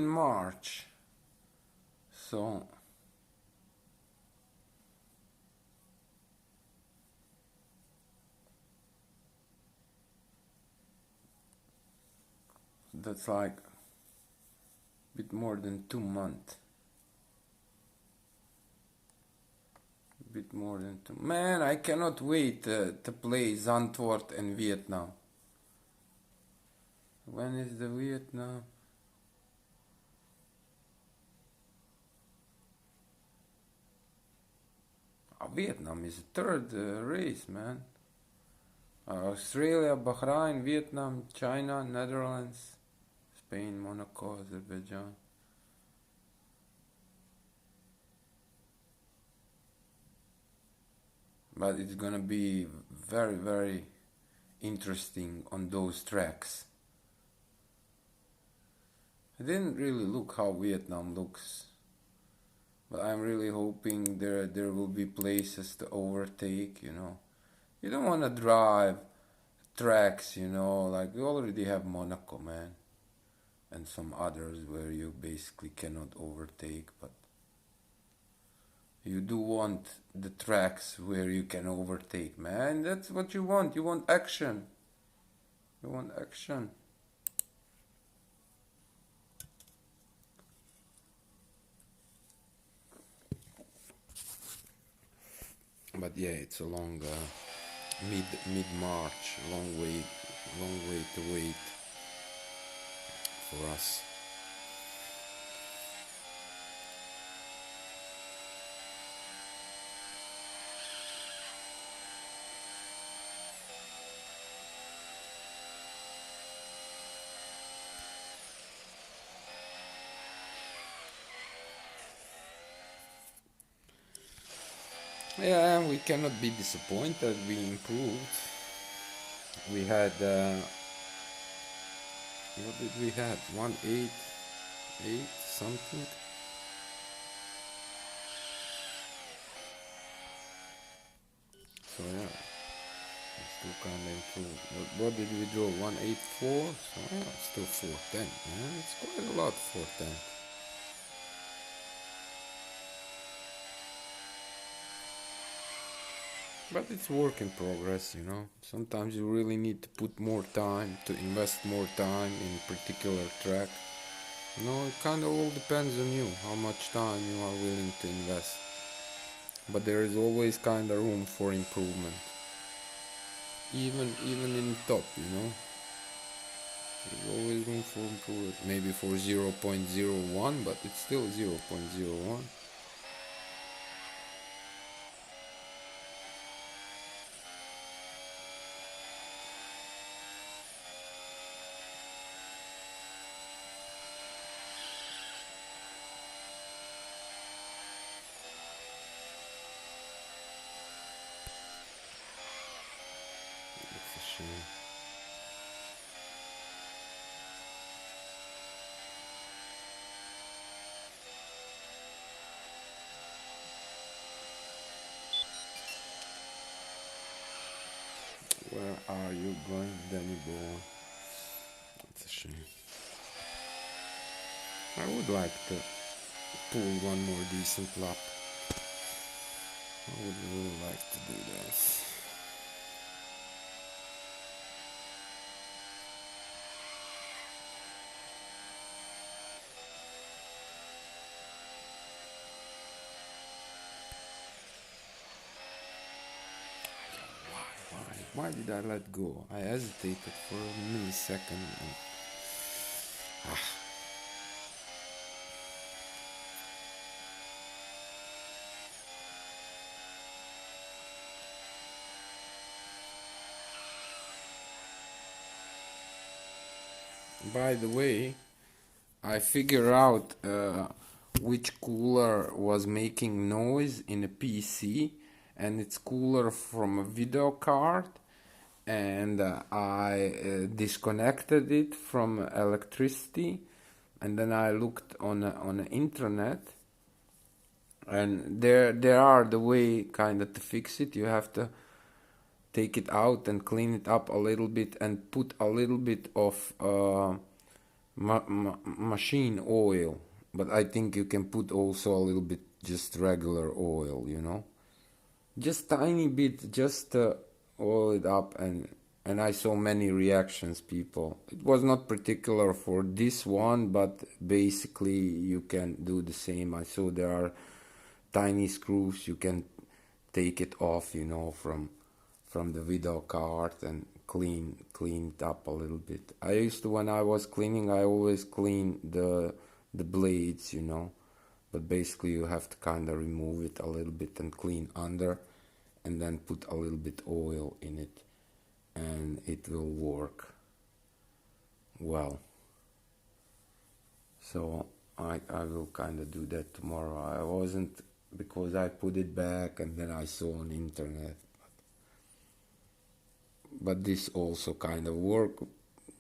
March 15. So that's like a bit more than 2 months. Bit more than two. Man, I cannot wait to play Zandvoort and Vietnam. When is the Vietnam? Vietnam is the third race, man. Australia, Bahrain, Vietnam, China, Netherlands, Spain, Monaco, Azerbaijan. But it's gonna be very, very interesting on those tracks. I didn't really look how Vietnam looks, but I'm really hoping there will be places to overtake, you know. You don't want to drive tracks, you know, like we already have Monaco, man, and some others where you basically cannot overtake, but you do want the tracks where you can overtake, man. That's what you want. You want action. You want action. But yeah, it's a long mid March, long way to wait for us. Yeah, we cannot be disappointed. We improved. We had what did we have? 188 something. So yeah, still kind of improved. What did we draw? 184. So yeah, still 410. Yeah, it's quite a lot 410. But it's work in progress, you know. Sometimes you really need to put more time, to invest more time in particular track. You know, it kind of all depends on you, how much time you are willing to invest. But there is always kind of room for improvement. Even in top, you know. There's always room for improvement. Maybe for 0.01, but it's still 0.01. shame. Where are you going, Danny boy? It's a shame. I would like to pull one more decent lap. I would really like to do this. Why did I let go? I hesitated for a millisecond. And, ah. By the way, I figure out which cooler was making noise in a PC, and it's cooler from a video card, and I disconnected it from electricity, and then I looked on the internet, and there are the way kind of to fix it. You have to take it out and clean it up a little bit and put a little bit of machine oil, but I think you can put also a little bit just regular oil, you know, just tiny bit, just oil it up, and I saw many reactions, people. It was not particular for this one, but basically you can do the same. I saw there are tiny screws you can take it off, you know, from the video card and clean it up a little bit. I used to, when I was cleaning, I always clean the blades, you know, but basically you have to kind of remove it a little bit and clean under, and then put a little bit oil in it, and it will work well. So I will kind of do that tomorrow. I wasn't, because I put it back and then I saw on internet, but this also kind of work.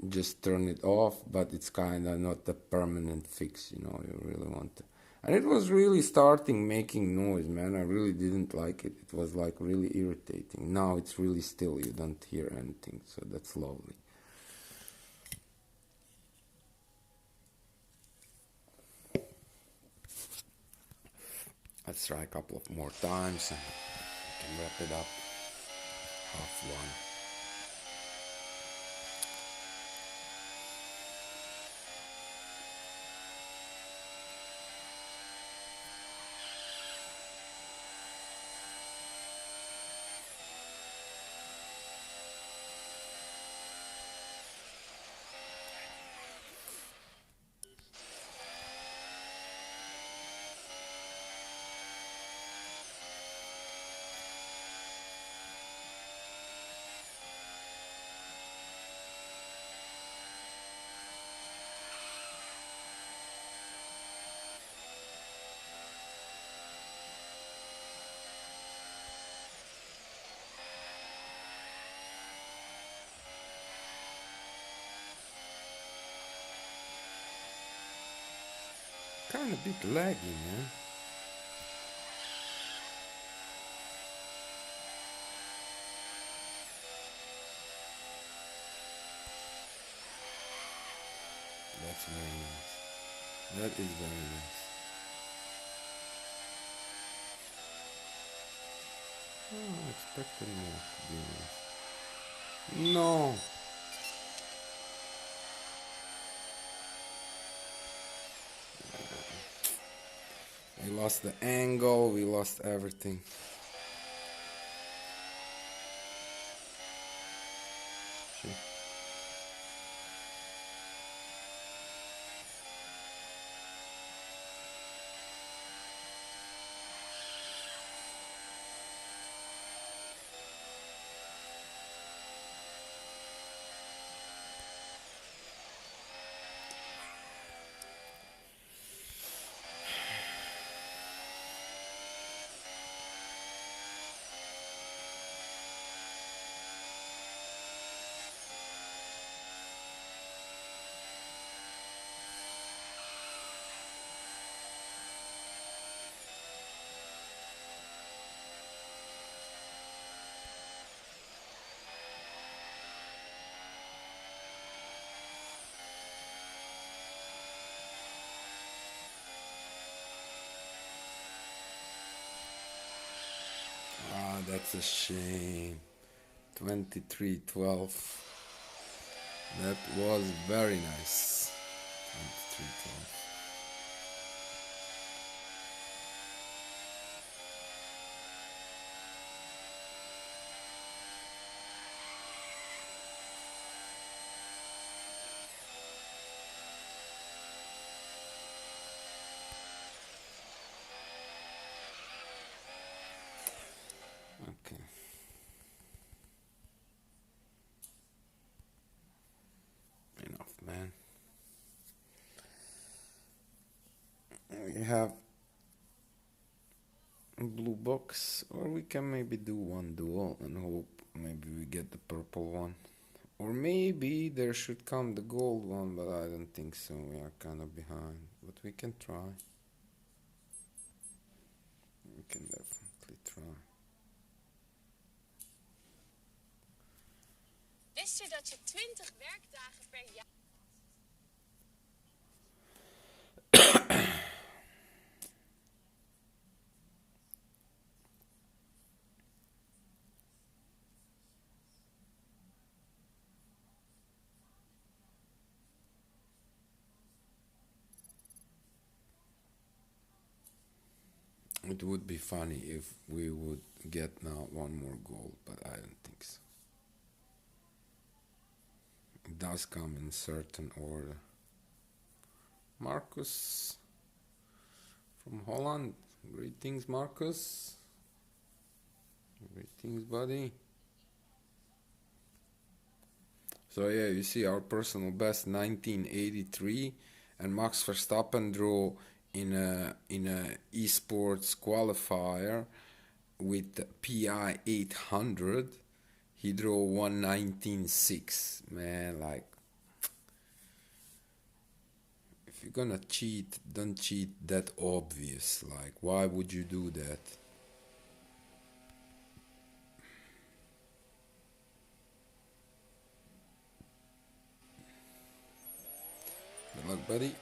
Just turn it off, but it's kind of not a permanent fix, you know. You really want to, and it was really starting making noise, man. I really didn't like it. It was like really irritating. Now it's really still, you don't hear anything, so that's lovely. Let's try a couple of more times and we can wrap it up. Half one. Kind of bit laggy, man. That's very nice. That is very nice. Oh, I expected more, to be honest. No! We lost the angle, we lost everything. Shit. That's a shame. 23-12. That was very nice. 23-12. Okay. Enough, man. We have a blue box, or we can maybe do one duel and hope maybe we get the purple one. Or maybe there should come the gold one, but I don't think so. We are kind of behind, but we can try. We can definitely try. Wist je dat je 20 werkdagen per jaar... It would be funny if we would get now one more gold, but I don't think so. It does come in certain order. Marcus from Holland. Greetings, Marcus. Greetings, buddy. So yeah, you see our personal best 1983, and Max Verstappen drew in a esports qualifier with PI 800. He drew 119.6. Man, like, if you're gonna cheat, don't cheat that obvious. Like, why would you do that? Good luck, buddy.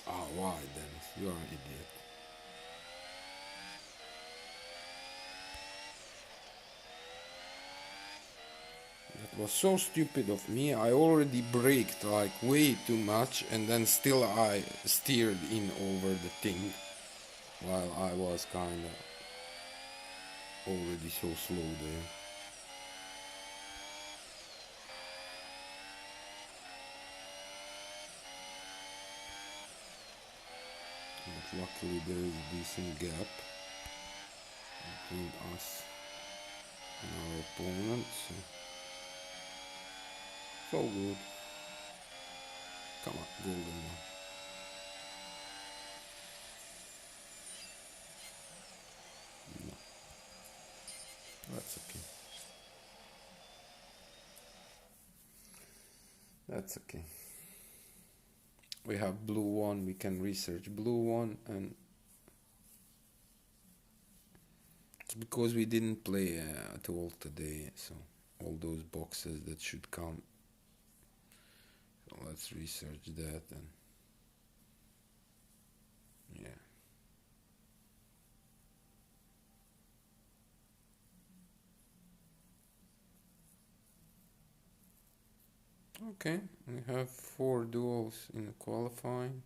Oh, why, Dennis? You're an idiot. That was so stupid of me. I already braked like way too much, and then still I steered in over the thing while I was kinda already so slow there. But luckily there is a decent gap between us and our opponent, so it's all good. Come on, golden one. No, that's okay. That's okay. We have blue one, we can research blue one, and it's because we didn't play at all today, so all those boxes that should come. So let's research that, and yeah. Okay, we have 4 duels in the qualifying.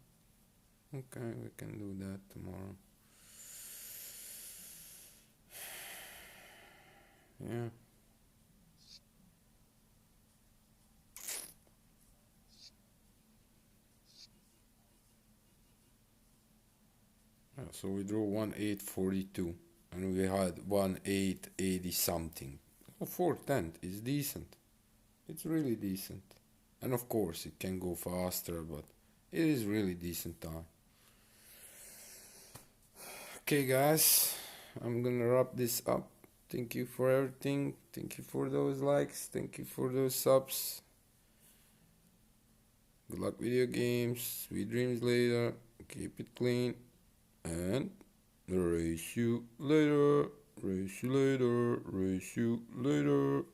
Okay, we can do that tomorrow. Yeah. So we drew 1,842 and we had 1,880 something. So 410 is decent. It's really decent. And of course it can go faster, but it is really decent time. Okay guys, I'm gonna wrap this up. Thank you for everything. Thank you for those likes. Thank you for those subs. Good luck with your games. Sweet dreams later. Keep it clean. And race you later. Race you later. Race you later.